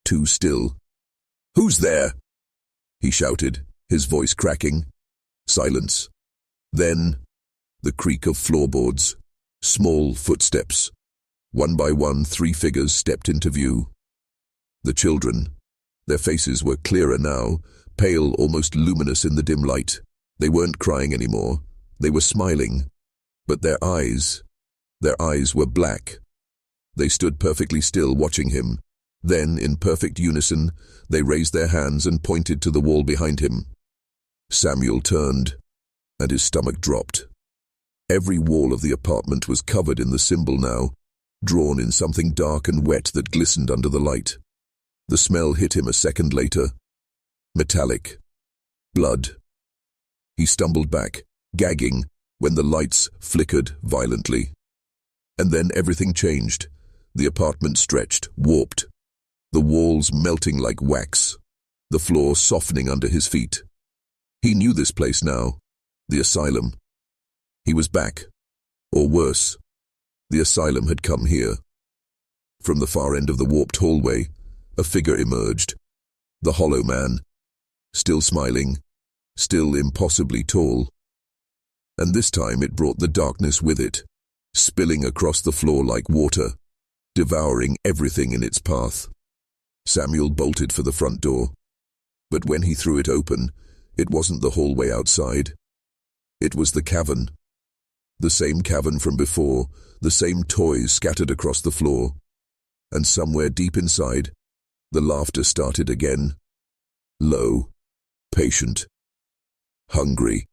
Too still. "Who's there?" he shouted, his voice cracking. Silence. Then, the creak of floorboards. Small footsteps. One by one, 3 figures stepped into view. The children. Their faces were clearer now, pale, almost luminous in the dim light. They weren't crying anymore. They were smiling. But their eyes were black. They stood perfectly still, watching him. Then, in perfect unison, they raised their hands and pointed to the wall behind him. Samuel turned, and his stomach dropped. Every wall of the apartment was covered in the symbol now, drawn in something dark and wet that glistened under the light. The smell hit him a second later. Metallic. Blood. He stumbled back, gagging, when the lights flickered violently. And then everything changed. The apartment stretched, warped. The walls melting like wax. The floor softening under his feet. He knew this place now. The asylum. He was back. Or worse. The asylum had come here. From the far end of the warped hallway, a figure emerged. The hollow man. Still smiling. Still impossibly tall. And this time it brought the darkness with it, spilling across the floor like water, devouring everything in its path. Samuel bolted for the front door. But when he threw it open, it wasn't the hallway outside. It was the cavern. The same cavern from before, the same toys scattered across the floor. And somewhere deep inside, the laughter started again. Low, patient, hungry.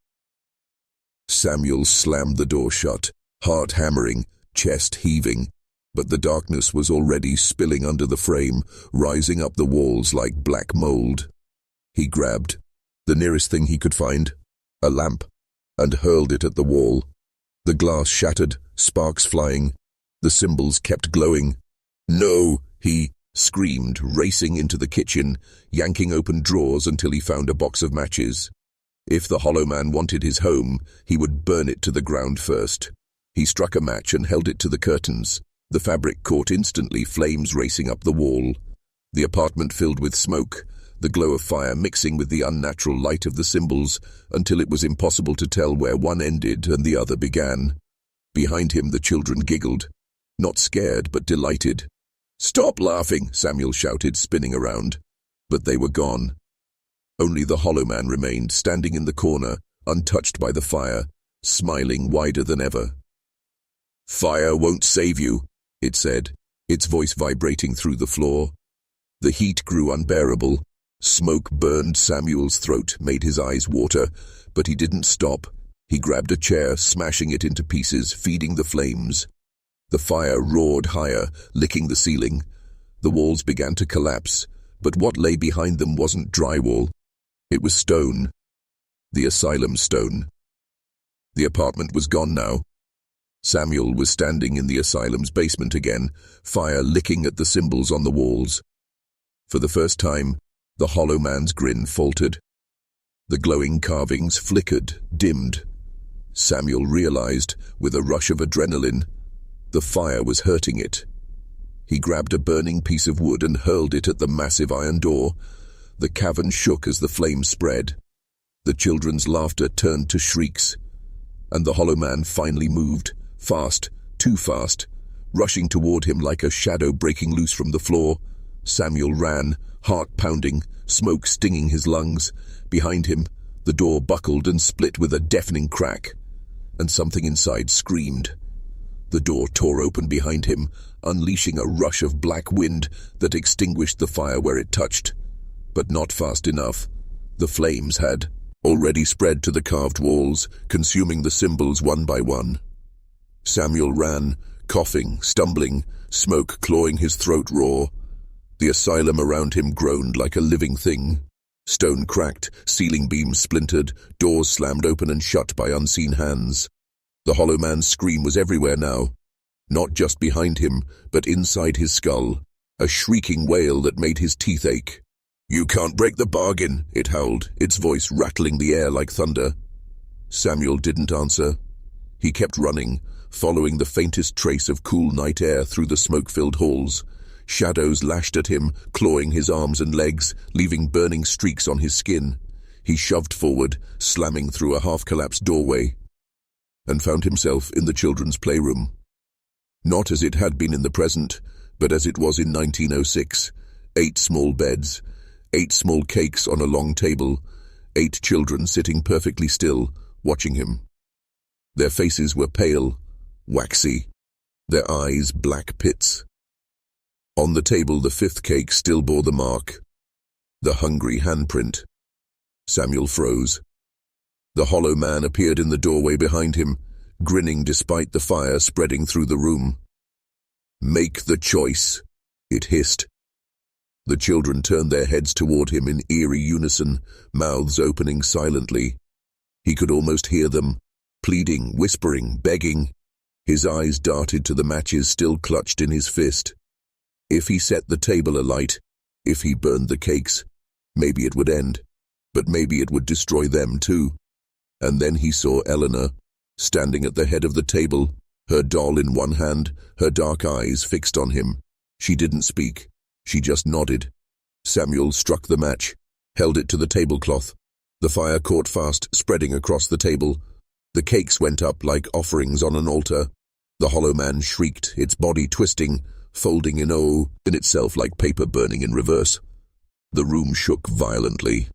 Samuel slammed the door shut, heart hammering, chest heaving. But the darkness was already spilling under the frame, rising up the walls like black mold. He grabbed the nearest thing he could find, a lamp, and hurled it at the wall. The glass shattered, sparks flying. The symbols kept glowing. "No!" he screamed, racing into the kitchen, yanking open drawers until he found a box of matches. If the Hollow Man wanted his home, he would burn it to the ground first. He struck a match and held it to the curtains. The fabric caught instantly, flames racing up the wall. The apartment filled with smoke, the glow of fire mixing with the unnatural light of the symbols until it was impossible to tell where one ended and the other began. Behind him the children giggled, not scared but delighted. "Stop laughing!" Samuel shouted, spinning around. But they were gone. Only the Hollow Man remained, standing in the corner, untouched by the fire, smiling wider than ever. "Fire won't save you," it said, its voice vibrating through the floor. The heat grew unbearable. Smoke burned Samuel's throat, made his eyes water, but he didn't stop. He grabbed a chair, smashing it into pieces, feeding the flames. The fire roared higher, licking the ceiling. The walls began to collapse, but what lay behind them wasn't drywall. It was stone. The asylum stone. The apartment was gone now. Samuel was standing in the asylum's basement again, fire licking at the symbols on the walls. For the first time, the Hollow Man's grin faltered. The glowing carvings flickered, dimmed. Samuel realized, with a rush of adrenaline, the fire was hurting it. He grabbed a burning piece of wood and hurled it at the massive iron door. The cavern shook as the flames spread. The children's laughter turned to shrieks. And the Hollow Man finally moved, fast, too fast, rushing toward him like a shadow breaking loose from the floor. Samuel ran, heart pounding, smoke stinging his lungs. Behind him, the door buckled and split with a deafening crack, and something inside screamed. The door tore open behind him, unleashing a rush of black wind that extinguished the fire where it touched. But not fast enough. The flames had already spread to the carved walls, consuming the symbols one by one. Samuel ran, coughing, stumbling, smoke clawing his throat raw. The asylum around him groaned like a living thing. Stone cracked, ceiling beams splintered, doors slammed open and shut by unseen hands. The Hollow Man's scream was everywhere now. Not just behind him, but inside his skull. A shrieking wail that made his teeth ache. "You can't break the bargain," it howled, its voice rattling the air like thunder. Samuel didn't answer. He kept running, following the faintest trace of cool night air through the smoke-filled halls. Shadows lashed at him, clawing his arms and legs, leaving burning streaks on his skin. He shoved forward, slamming through a half-collapsed doorway, and found himself in the children's playroom. Not as it had been in the present, but as it was in 1906. 8 small beds, 8 small cakes on a long table, 8 children sitting perfectly still, watching him. Their faces were pale, waxy, their eyes black pits. On the table, the 5th cake still bore the mark, the hungry handprint. Samuel froze. The Hollow Man appeared in the doorway behind him, grinning despite the fire spreading through the room. "Make the choice," it hissed. The children turned their heads toward him in eerie unison, mouths opening silently. He could almost hear them, pleading, whispering, begging. His eyes darted to the matches still clutched in his fist. If he set the table alight, if he burned the cakes, maybe it would end, but maybe it would destroy them too. And then he saw Eleanor, standing at the head of the table, her doll in one hand, her dark eyes fixed on him. She didn't speak. She just nodded. Samuel struck the match, held it to the tablecloth. The fire caught fast, spreading across the table. The cakes went up like offerings on an altar. The Hollow Man shrieked, its body twisting, folding in itself like paper burning in reverse. The room shook violently.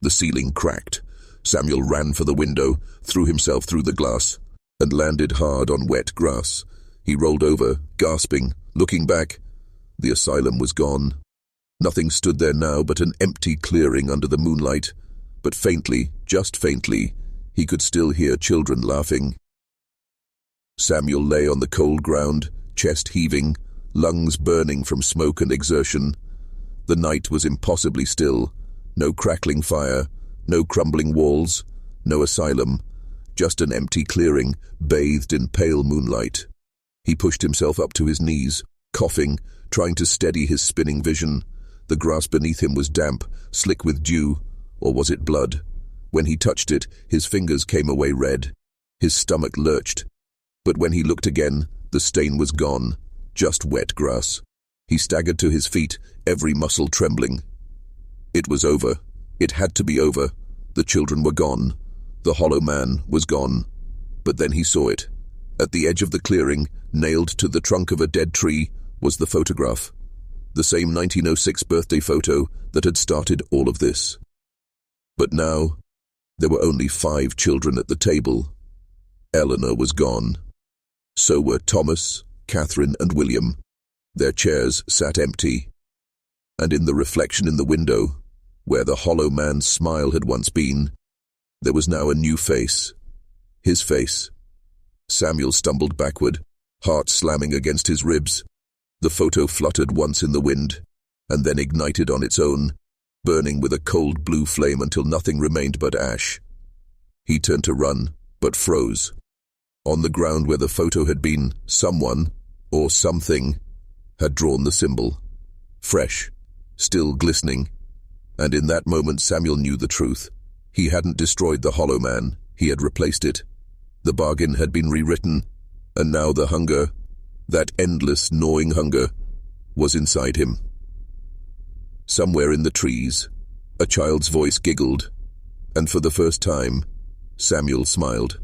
The ceiling cracked. Samuel ran for the window, threw himself through the glass, and landed hard on wet grass. He rolled over, gasping, looking back. The asylum was gone. Nothing stood there now but an empty clearing under the moonlight. But faintly, just faintly, he could still hear children laughing. Samuel lay on the cold ground, chest heaving, lungs burning from smoke and exertion. The night was impossibly still. No crackling fire, no crumbling walls, no asylum, just an empty clearing, bathed in pale moonlight. He pushed himself up to his knees, coughing, trying to steady his spinning vision. The grass beneath him was damp, slick with dew, or was it blood? When he touched it, his fingers came away red. His stomach lurched. But when he looked again, the stain was gone, just wet grass. He staggered to his feet, every muscle trembling. It was over. It had to be over. The children were gone. The hollow man was gone. But then he saw it. At the edge of the clearing, nailed to the trunk of a dead tree, was the photograph. The same 1906 birthday photo that had started all of this. But now, there were only 5 children at the table. Eleanor was gone. So were Thomas, Catherine, and William. Their chairs sat empty. And in the reflection in the window, where the hollow man's smile had once been, there was now a new face. His face. Samuel stumbled backward, heart slamming against his ribs. The photo fluttered once in the wind, and then ignited on its own, burning with a cold blue flame until nothing remained but ash. He turned to run, but froze. On the ground where the photo had been, someone, or something, had drawn the symbol. Fresh, still glistening. And in that moment Samuel knew the truth. He hadn't destroyed the hollow man, he had replaced it. The bargain had been rewritten, and now the hunger, that endless, gnawing hunger, was inside him. Somewhere in the trees, a child's voice giggled, and for the first time, Samuel smiled.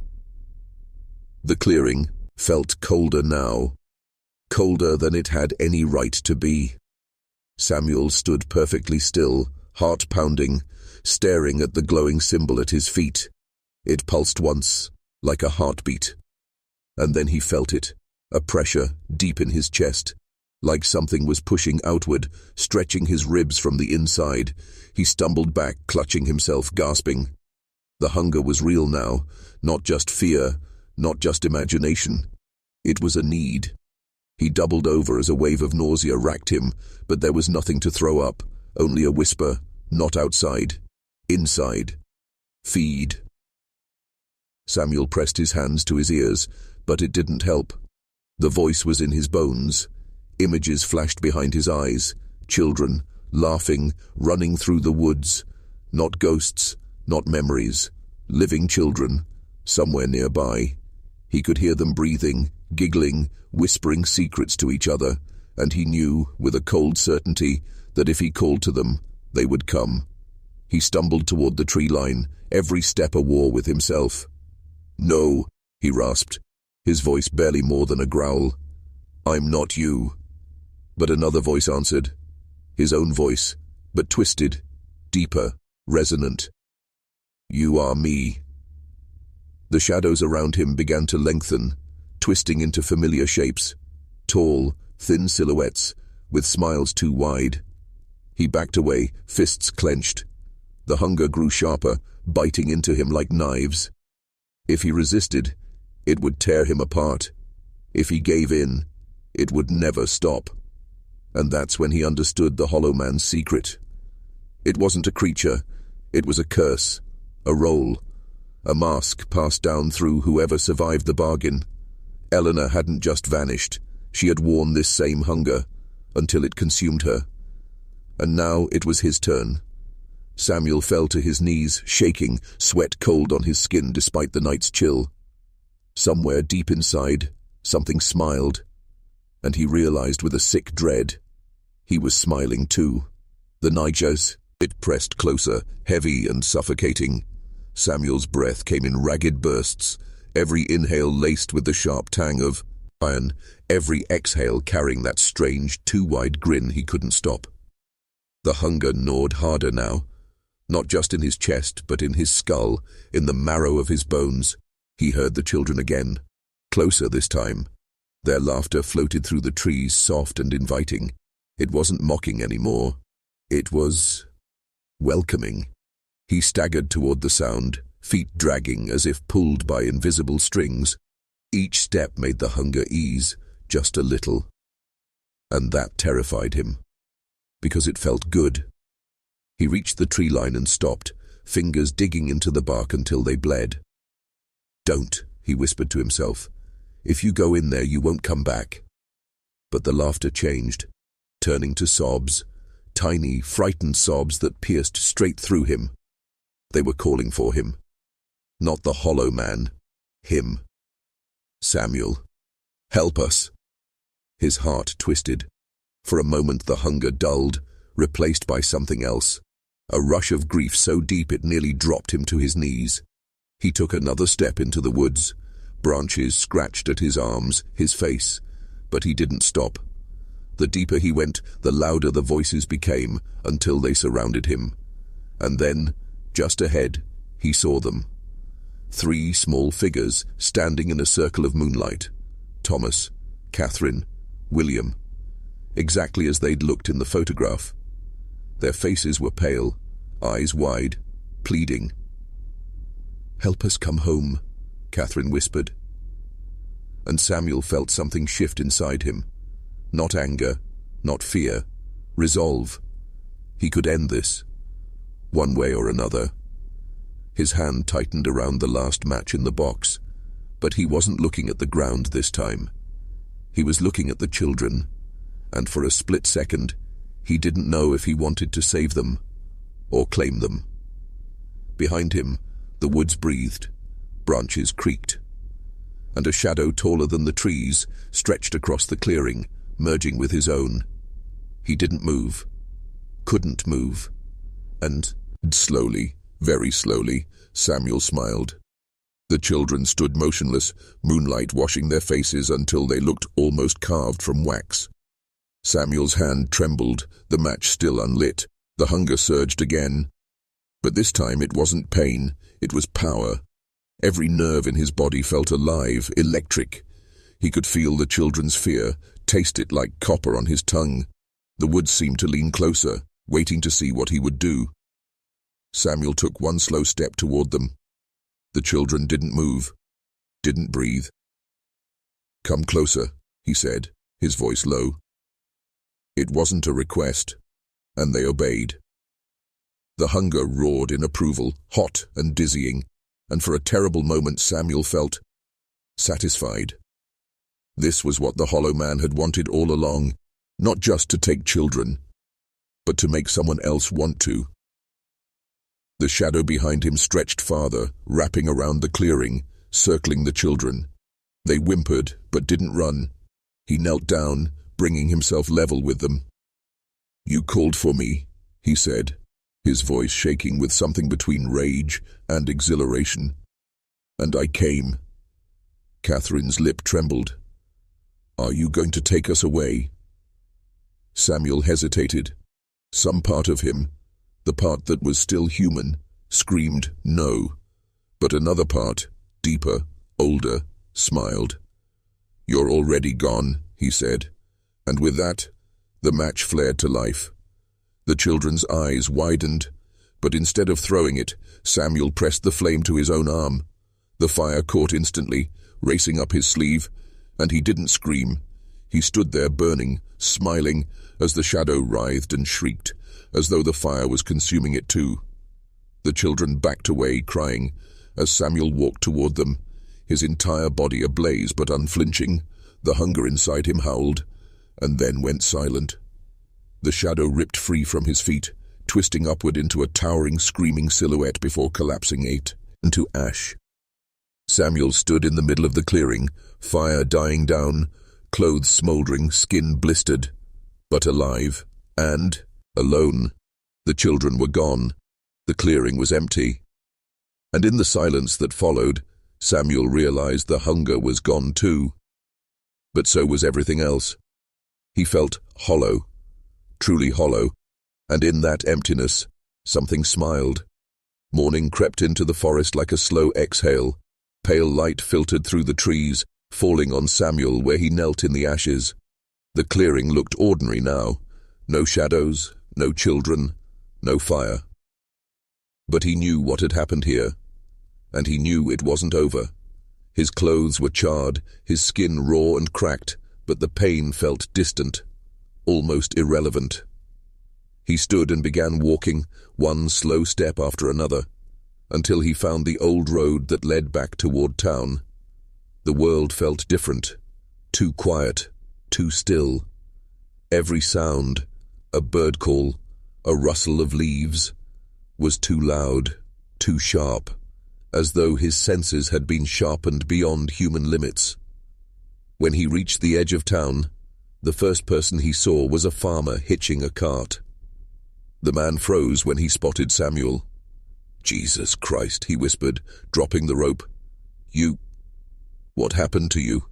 The clearing felt colder now, colder than it had any right to be. Samuel stood perfectly still, heart pounding, staring at the glowing symbol at his feet. It pulsed once, like a heartbeat. And then he felt it, a pressure deep in his chest, like something was pushing outward, stretching his ribs from the inside. He stumbled back, clutching himself, gasping. The hunger was real now, not just fear, not just imagination. It was a need. He doubled over as a wave of nausea racked him, but there was nothing to throw up, only a whisper, not outside, inside. Feed. Samuel pressed his hands to his ears, but it didn't help. The voice was in his bones. Images flashed behind his eyes. Children, laughing, running through the woods. Not ghosts, not memories. Living children, somewhere nearby. He could hear them breathing, giggling, whispering secrets to each other, and he knew, with a cold certainty, that if he called to them, they would come. He stumbled toward the tree line, every step a war with himself. "No," he rasped, his voice barely more than a growl. "I'm not you." But another voice answered. His own voice, but twisted, deeper, resonant. "You are me." The shadows around him began to lengthen, twisting into familiar shapes. Tall, thin silhouettes, with smiles too wide. He backed away, fists clenched. The hunger grew sharper, biting into him like knives. If he resisted, it would tear him apart. If he gave in, it would never stop. And that's when he understood the hollow man's secret. It wasn't a creature, it was a curse, a role, a mask passed down through whoever survived the bargain. Eleanor hadn't just vanished, she had worn this same hunger, until it consumed her. And now it was his turn. Samuel fell to his knees, shaking, sweat cold on his skin despite the night's chill. Somewhere deep inside, something smiled, and he realized with a sick dread, he was smiling too. The night, it pressed closer, heavy and suffocating. Samuel's breath came in ragged bursts, every inhale laced with the sharp tang of iron, every exhale carrying that strange, too-wide grin he couldn't stop. The hunger gnawed harder now, not just in his chest, but in his skull, in the marrow of his bones. He heard the children again, closer this time. Their laughter floated through the trees, soft and inviting. It wasn't mocking anymore. It was welcoming. He staggered toward the sound, feet dragging as if pulled by invisible strings. Each step made the hunger ease, just a little. And that terrified him, because it felt good. He reached the tree line and stopped, fingers digging into the bark until they bled. "Don't," he whispered to himself. "If you go in there, you won't come back." But the laughter changed, turning to sobs, tiny, frightened sobs that pierced straight through him. They were calling for him. Not the hollow man. Him. "Samuel, help us." His heart twisted. For a moment the hunger dulled, replaced by something else. A rush of grief so deep it nearly dropped him to his knees. He took another step into the woods. Branches scratched at his arms, his face, but he didn't stop. The deeper he went, the louder the voices became, until they surrounded him. And then, just ahead, he saw them. 3 small figures standing in a circle of moonlight. Thomas, Catherine, William. Exactly as they'd looked in the photograph. Their faces were pale, eyes wide, pleading. "Help us come home," Catherine whispered. And Samuel felt something shift inside him. Not anger, not fear, resolve. He could end this, one way or another. His hand tightened around the last match in the box, but he wasn't looking at the ground this time. He was looking at the children, and for a split second, he didn't know if he wanted to save them or claim them. Behind him, the woods breathed, branches creaked, and a shadow taller than the trees stretched across the clearing, merging with his own. He didn't move, couldn't move, and slowly, very slowly, Samuel smiled. The children stood motionless, moonlight washing their faces until they looked almost carved from wax. Samuel's hand trembled, the match still unlit. The hunger surged again. But this time it wasn't pain, it was power. Every nerve in his body felt alive, electric. He could feel the children's fear, taste it like copper on his tongue. The woods seemed to lean closer, waiting to see what he would do. Samuel took one slow step toward them. The children didn't move, didn't breathe. "Come closer," he said, his voice low. It wasn't a request, and they obeyed. The hunger roared in approval, hot and dizzying, and for a terrible moment Samuel felt satisfied. This was what the hollow man had wanted all along, not just to take children, but to make someone else want to. The shadow behind him stretched farther, wrapping around the clearing, circling the children. They whimpered, but didn't run. He knelt down, bringing himself level with them. "You called for me," he said, his voice shaking with something between rage and exhilaration. "And I came." Catherine's lip trembled. "Are you going to take us away?" Samuel hesitated. Some part of him, the part that was still human, screamed no. But another part, deeper, older, smiled. "You're already gone," he said. And with that, the match flared to life. The children's eyes widened, but instead of throwing it, Samuel pressed the flame to his own arm. The fire caught instantly, racing up his sleeve, and he didn't scream. He stood there burning, smiling, as the shadow writhed and shrieked, as though the fire was consuming it too. The children backed away, crying, as Samuel walked toward them, his entire body ablaze but unflinching. The hunger inside him howled, and then went silent. The shadow ripped free from his feet, twisting upward into a towering, screaming silhouette before collapsing into ash. Samuel stood in the middle of the clearing, fire dying down, clothes smoldering, skin blistered, but alive, and alone. The children were gone. The clearing was empty. And in the silence that followed, Samuel realized the hunger was gone too. But so was everything else. He felt hollow, truly hollow, and in that emptiness, something smiled. Morning crept into the forest like a slow exhale. Pale light filtered through the trees, falling on Samuel where he knelt in the ashes. The clearing looked ordinary now. No shadows, no children, no fire. But he knew what had happened here, and he knew it wasn't over. His clothes were charred, his skin raw and cracked, but the pain felt distant, almost irrelevant. He stood and began walking, one slow step after another, until he found the old road that led back toward town. The world felt different, too quiet, too still. Every sound, a bird call, a rustle of leaves, was too loud, too sharp, as though his senses had been sharpened beyond human limits. When he reached the edge of town, the first person he saw was a farmer hitching a cart. The man froze when he spotted Samuel. "Jesus Christ," he whispered, dropping the rope. What happened to you?"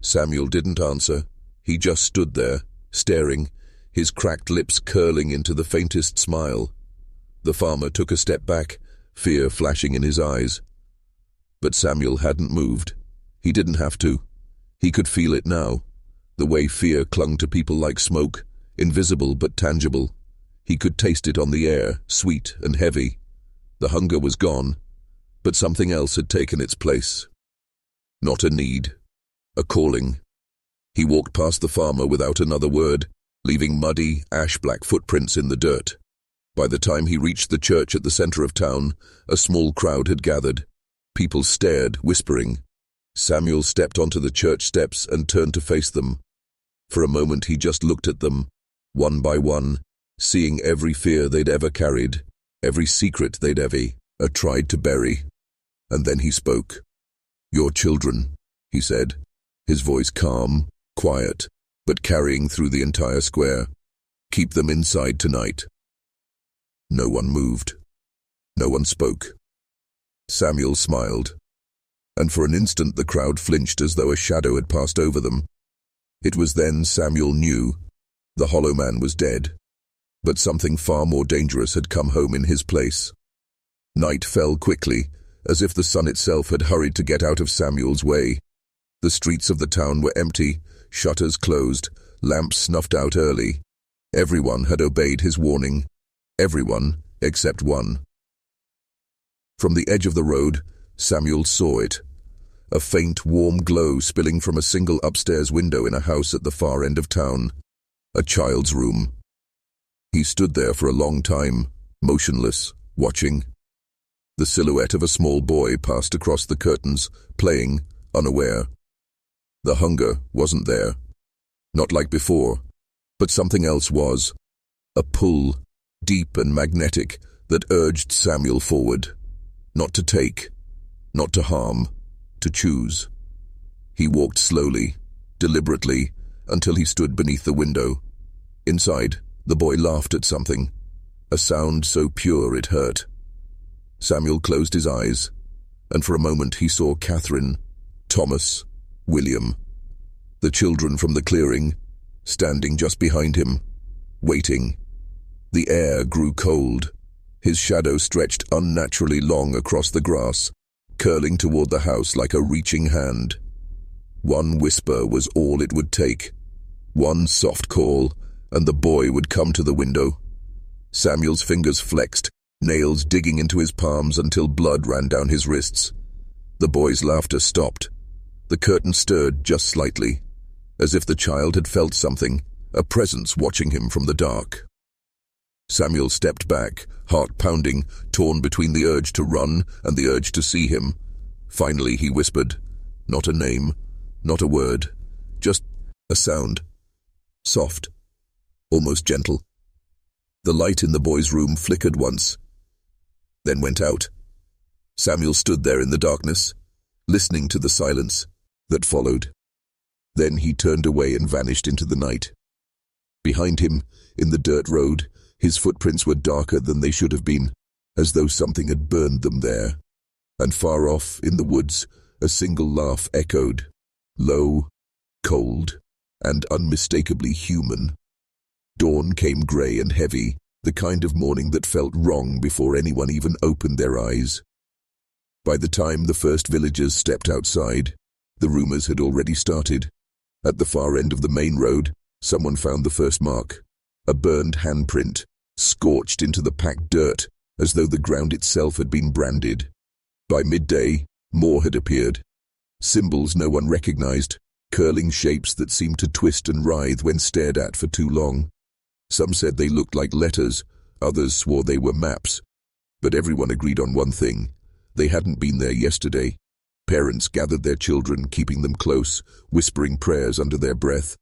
Samuel didn't answer. He just stood there, staring, his cracked lips curling into the faintest smile. The farmer took a step back, fear flashing in his eyes. But Samuel hadn't moved. He didn't have to. He could feel it now, the way fear clung to people like smoke, invisible but tangible. He could taste it on the air, sweet and heavy. The hunger was gone, but something else had taken its place. Not a need, a calling. He walked past the farmer without another word, leaving muddy, ash-black footprints in the dirt. By the time he reached the church at the center of town, a small crowd had gathered. People stared, whispering. Samuel stepped onto the church steps and turned to face them. For a moment he just looked at them, one by one, seeing every fear they'd ever carried, every secret they'd ever tried to bury. And then he spoke. "Your children," he said, his voice calm, quiet, but carrying through the entire square. "Keep them inside tonight." No one moved. No one spoke. Samuel smiled, and for an instant the crowd flinched as though a shadow had passed over them. It was then Samuel knew the Hollow Man was dead, but something far more dangerous had come home in his place. Night fell quickly, as if the sun itself had hurried to get out of Samuel's way. The streets of the town were empty, shutters closed, lamps snuffed out early. Everyone had obeyed his warning. Everyone except one. From the edge of the road, Samuel saw it. A faint, warm glow spilling from a single upstairs window in a house at the far end of town. A child's room. He stood there for a long time, motionless, watching. The silhouette of a small boy passed across the curtains, playing, unaware. The hunger wasn't there. Not like before, but something else was. A pull, deep and magnetic, that urged Samuel forward. Not to take, not to harm, to choose. He walked slowly, deliberately, until he stood beneath the window. Inside, the boy laughed at something, a sound so pure it hurt. Samuel closed his eyes, and for a moment he saw Catherine, Thomas, William, the children from the clearing, standing just behind him, waiting. The air grew cold. His shadow stretched unnaturally long across the grass, curling toward the house like a reaching hand. One whisper was all it would take. One soft call, and the boy would come to the window. Samuel's fingers flexed, nails digging into his palms until blood ran down his wrists. The boy's laughter stopped. The curtain stirred just slightly, as if the child had felt something, a presence watching him from the dark. Samuel stepped back, heart pounding, torn between the urge to run and the urge to see him. Finally he whispered, not a name, not a word, just a sound. Soft, almost gentle. The light in the boy's room flickered once, then went out. Samuel stood there in the darkness, listening to the silence that followed. Then he turned away and vanished into the night. Behind him, in the dirt road, his footprints were darker than they should have been, as though something had burned them there. And far off, in the woods, a single laugh echoed, low, cold, and unmistakably human. Dawn came grey and heavy, the kind of morning that felt wrong before anyone even opened their eyes. By the time the first villagers stepped outside, the rumors had already started. At the far end of the main road, someone found the first mark, a burned handprint, scorched into the packed dirt, as though the ground itself had been branded. By midday, more had appeared. Symbols no one recognized, curling shapes that seemed to twist and writhe when stared at for too long. Some said they looked like letters, others swore they were maps. But everyone agreed on one thing: they hadn't been there yesterday. Parents gathered their children, keeping them close, whispering prayers under their breath.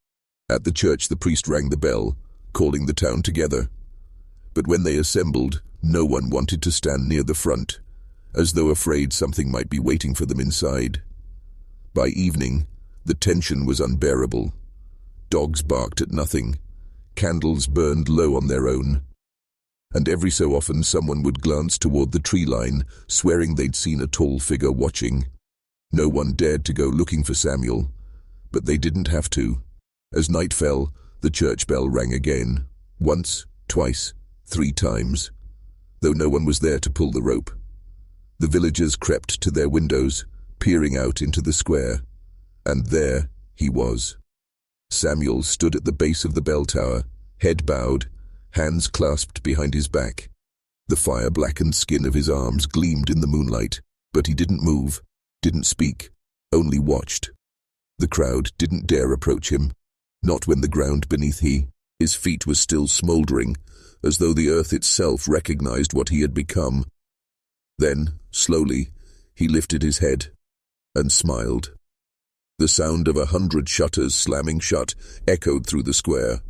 At the church, the priest rang the bell, calling the town together. But when they assembled, no one wanted to stand near the front, as though afraid something might be waiting for them inside. By evening, the tension was unbearable. Dogs barked at nothing. Candles burned low on their own. And every so often someone would glance toward the tree line, swearing they'd seen a tall figure watching. No one dared to go looking for Samuel, but they didn't have to. As night fell, the church bell rang again. Once, twice, 3 times, though no one was there to pull the rope. The villagers crept to their windows, peering out into the square, and there he was. Samuel stood at the base of the bell tower, head bowed, hands clasped behind his back. The fire-blackened skin of his arms gleamed in the moonlight, but he didn't move, didn't speak, only watched. The crowd didn't dare approach him, not when the ground beneath his feet was still smoldering, as though the earth itself recognized what he had become. Then, slowly, he lifted his head and smiled. The sound of 100 shutters slamming shut echoed through the square,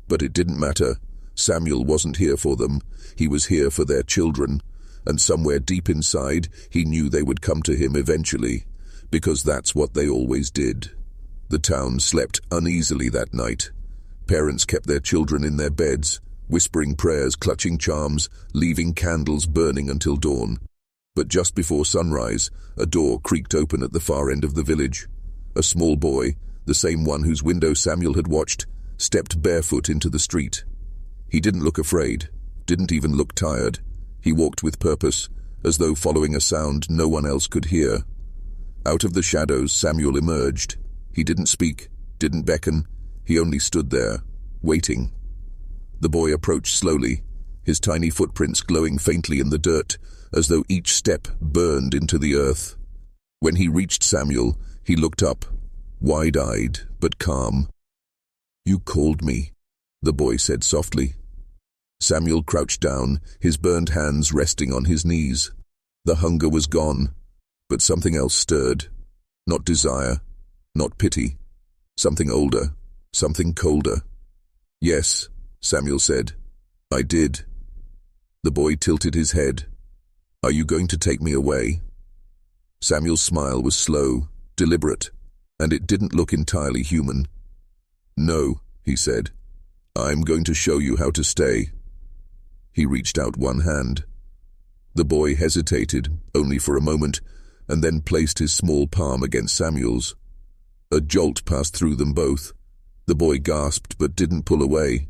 but it didn't matter. Samuel wasn't here for them. He was here for their children, and somewhere deep inside, he knew they would come to him eventually, because that's what they always did. The town slept uneasily that night. Parents kept their children in their beds, whispering prayers, clutching charms, leaving candles burning until dawn. But just before sunrise, a door creaked open at the far end of the village. A small boy, the same one whose window Samuel had watched, stepped barefoot into the street. He didn't look afraid, didn't even look tired. He walked with purpose, as though following a sound no one else could hear. Out of the shadows, Samuel emerged. He didn't speak, didn't beckon. He only stood there, waiting. The boy approached slowly, his tiny footprints glowing faintly in the dirt, as though each step burned into the earth. When he reached Samuel, he looked up, wide-eyed but calm. "You called me," the boy said softly. Samuel crouched down, his burned hands resting on his knees. The hunger was gone, but something else stirred. Not desire, not pity. Something older, something colder. "Yes," Samuel said. "I did." The boy tilted his head. "Are you going to take me away?" Samuel's smile was slow, deliberate, and it didn't look entirely human. "No," he said. "I'm going to show you how to stay." He reached out one hand. The boy hesitated, only for a moment, and then placed his small palm against Samuel's. A jolt passed through them both. The boy gasped but didn't pull away.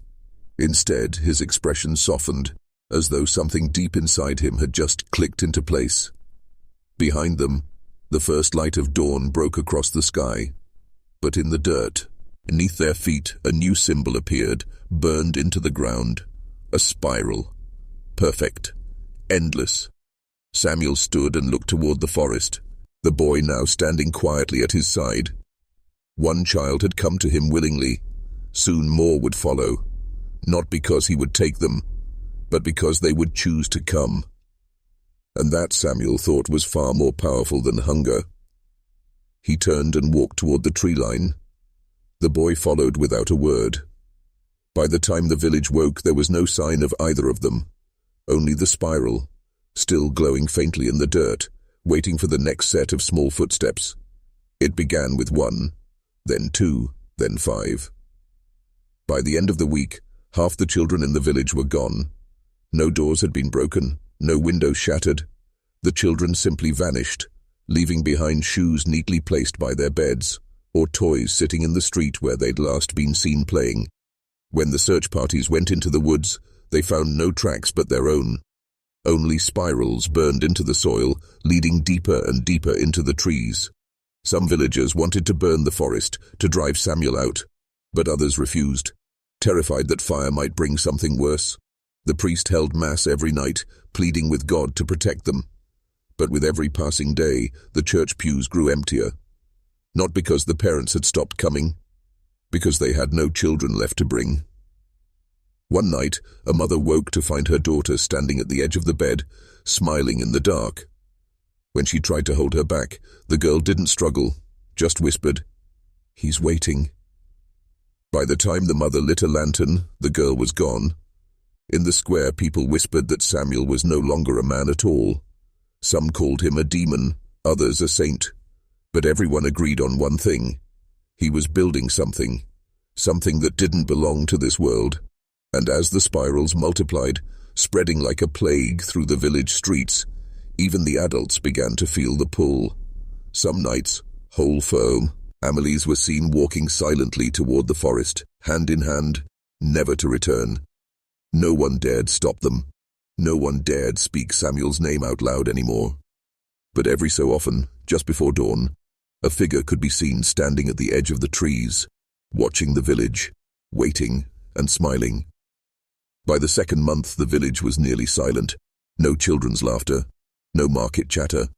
Instead, his expression softened, as though something deep inside him had just clicked into place. Behind them, the first light of dawn broke across the sky. But in the dirt, beneath their feet, a new symbol appeared, burned into the ground. A spiral. Perfect. Endless. Samuel stood and looked toward the forest, the boy now standing quietly at his side. One child had come to him willingly. Soon more would follow, not because he would take them, but because they would choose to come. And that, Samuel thought, was far more powerful than hunger. He turned and walked toward the tree line. The boy followed without a word. By the time the village woke, there was no sign of either of them. Only the spiral, still glowing faintly in the dirt, waiting for the next set of small footsteps. It began with 1, then 2, then 5. By the end of the week, half the children in the village were gone. No doors had been broken, no windows shattered. The children simply vanished, leaving behind shoes neatly placed by their beds, or toys sitting in the street where they'd last been seen playing. When the search parties went into the woods, they found no tracks but their own. Only spirals burned into the soil, leading deeper and deeper into the trees. Some villagers wanted to burn the forest, to drive Samuel out, but others refused, terrified that fire might bring something worse. The priest held mass every night, pleading with God to protect them. But with every passing day, the church pews grew emptier. Not because the parents had stopped coming, because they had no children left to bring. One night, a mother woke to find her daughter standing at the edge of the bed, smiling in the dark. When she tried to hold her back, the girl didn't struggle, just whispered, "He's waiting." By the time the mother lit a lantern, the girl was gone. In the square, people whispered that Samuel was no longer a man at all. Some called him a demon, others a saint. But everyone agreed on one thing. He was building something that didn't belong to this world. And as the spirals multiplied, spreading like a plague through the village streets, even the adults began to feel the pull. Some nights, whole families were seen walking silently toward the forest, hand in hand, never to return. No one dared stop them. No one dared speak Samuel's name out loud anymore. But every so often, just before dawn, a figure could be seen standing at the edge of the trees, watching the village, waiting and smiling. By the second month, the village was nearly silent. No children's laughter, no market chatter,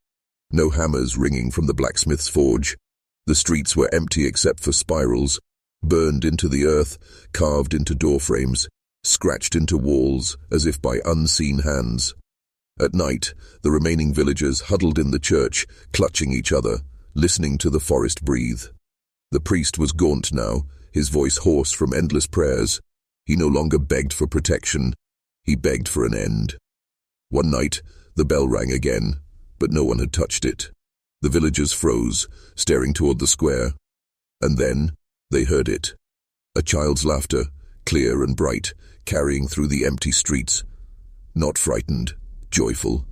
no hammers ringing from the blacksmith's forge. The streets were empty except for spirals, burned into the earth, carved into doorframes, scratched into walls as if by unseen hands. At night, the remaining villagers huddled in the church, clutching each other, listening to the forest breathe. The priest was gaunt now, his voice hoarse from endless prayers. He no longer begged for protection, he begged for an end. One night, the bell rang again, but no one had touched it. The villagers froze, staring toward the square. And then, they heard it. A child's laughter, clear and bright, carrying through the empty streets. Not frightened, joyful.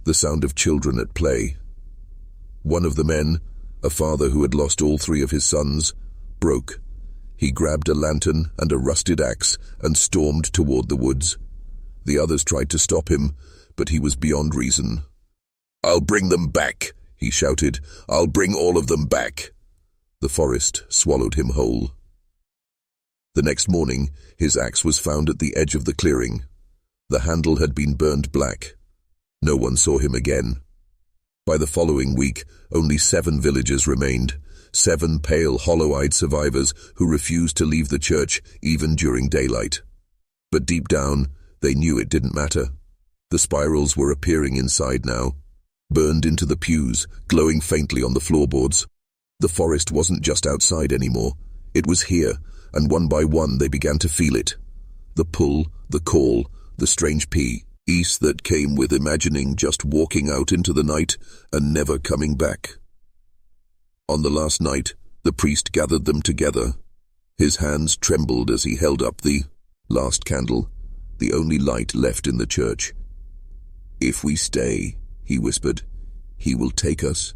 The sound of children at play. One of the men, a father who had lost all three of his sons, broke. He grabbed a lantern and a rusted axe and stormed toward the woods. The others tried to stop him, but he was beyond reason. "I'll bring them back," he shouted. "I'll bring all of them back." The forest swallowed him whole. The next morning, his axe was found at the edge of the clearing. The handle had been burned black. No one saw him again. By the following week, only 7 villagers remained. 7 pale, hollow-eyed survivors who refused to leave the church even during daylight. But deep down, they knew it didn't matter. The spirals were appearing inside now, burned into the pews, glowing faintly on the floorboards. The forest wasn't just outside anymore. It was here, and one by one they began to feel it. The pull, the call, the strange peace that came with imagining just walking out into the night and never coming back. On the last night, the priest gathered them together. His hands trembled as he held up the last candle, the only light left in the church. "If we stay," he whispered, "he will take us."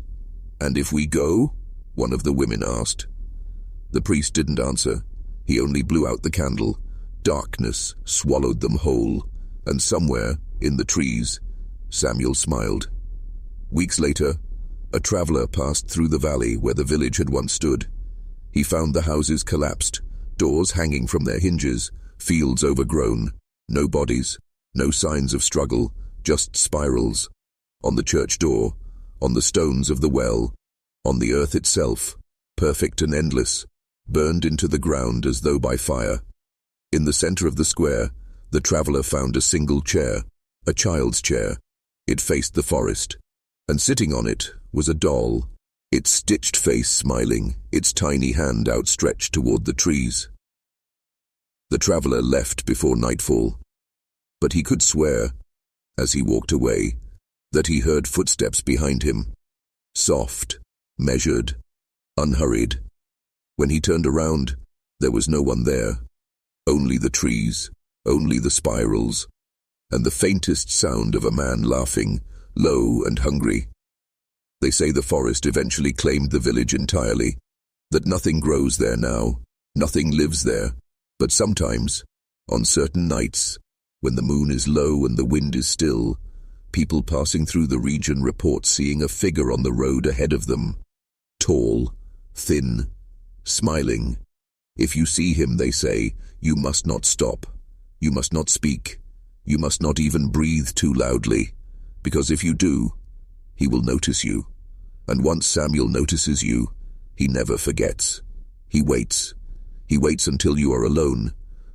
"And if we go?" one of the women asked. The priest didn't answer. He only blew out the candle. Darkness swallowed them whole, and somewhere, in the trees, Samuel smiled. Weeks later, a traveler passed through the valley where the village had once stood. He found the houses collapsed, doors hanging from their hinges, fields overgrown, no bodies, no signs of struggle, just spirals. On the church door, on the stones of the well, on the earth itself, perfect and endless, burned into the ground as though by fire. In the center of the square, the traveler found a single chair, a child's chair. It faced the forest, and sitting on it was a doll, its stitched face smiling, its tiny hand outstretched toward the trees. The traveler left before nightfall, but he could swear, as he walked away, that he heard footsteps behind him, soft, measured, unhurried. When he turned around, there was no one there, only the trees, only the spirals, and the faintest sound of a man laughing, low and hungry. They say the forest eventually claimed the village entirely, that nothing grows there now, nothing lives there, but sometimes, on certain nights, when the moon is low and the wind is still, people passing through the region report seeing a figure on the road ahead of them, tall, thin, smiling. If you see him, they say, you must not stop, you must not speak, you must not even breathe too loudly, because if you do, he will notice you, and once Samuel notices you, He never forgets. He waits. He waits until you are alone,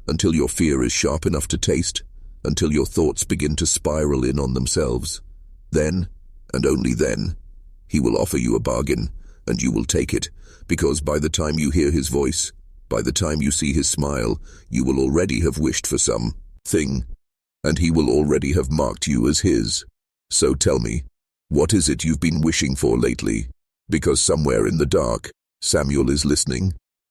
until your fear is sharp enough to taste, until your thoughts begin to spiral in on themselves. Then, and only then, he will offer you a bargain, and you will take it, because by the time you hear his voice, by the time you see his smile, you will already have wished for something, and he will already have marked you as his. So tell me, what is it you've been wishing for lately? Because somewhere in the dark, Samuel is listening.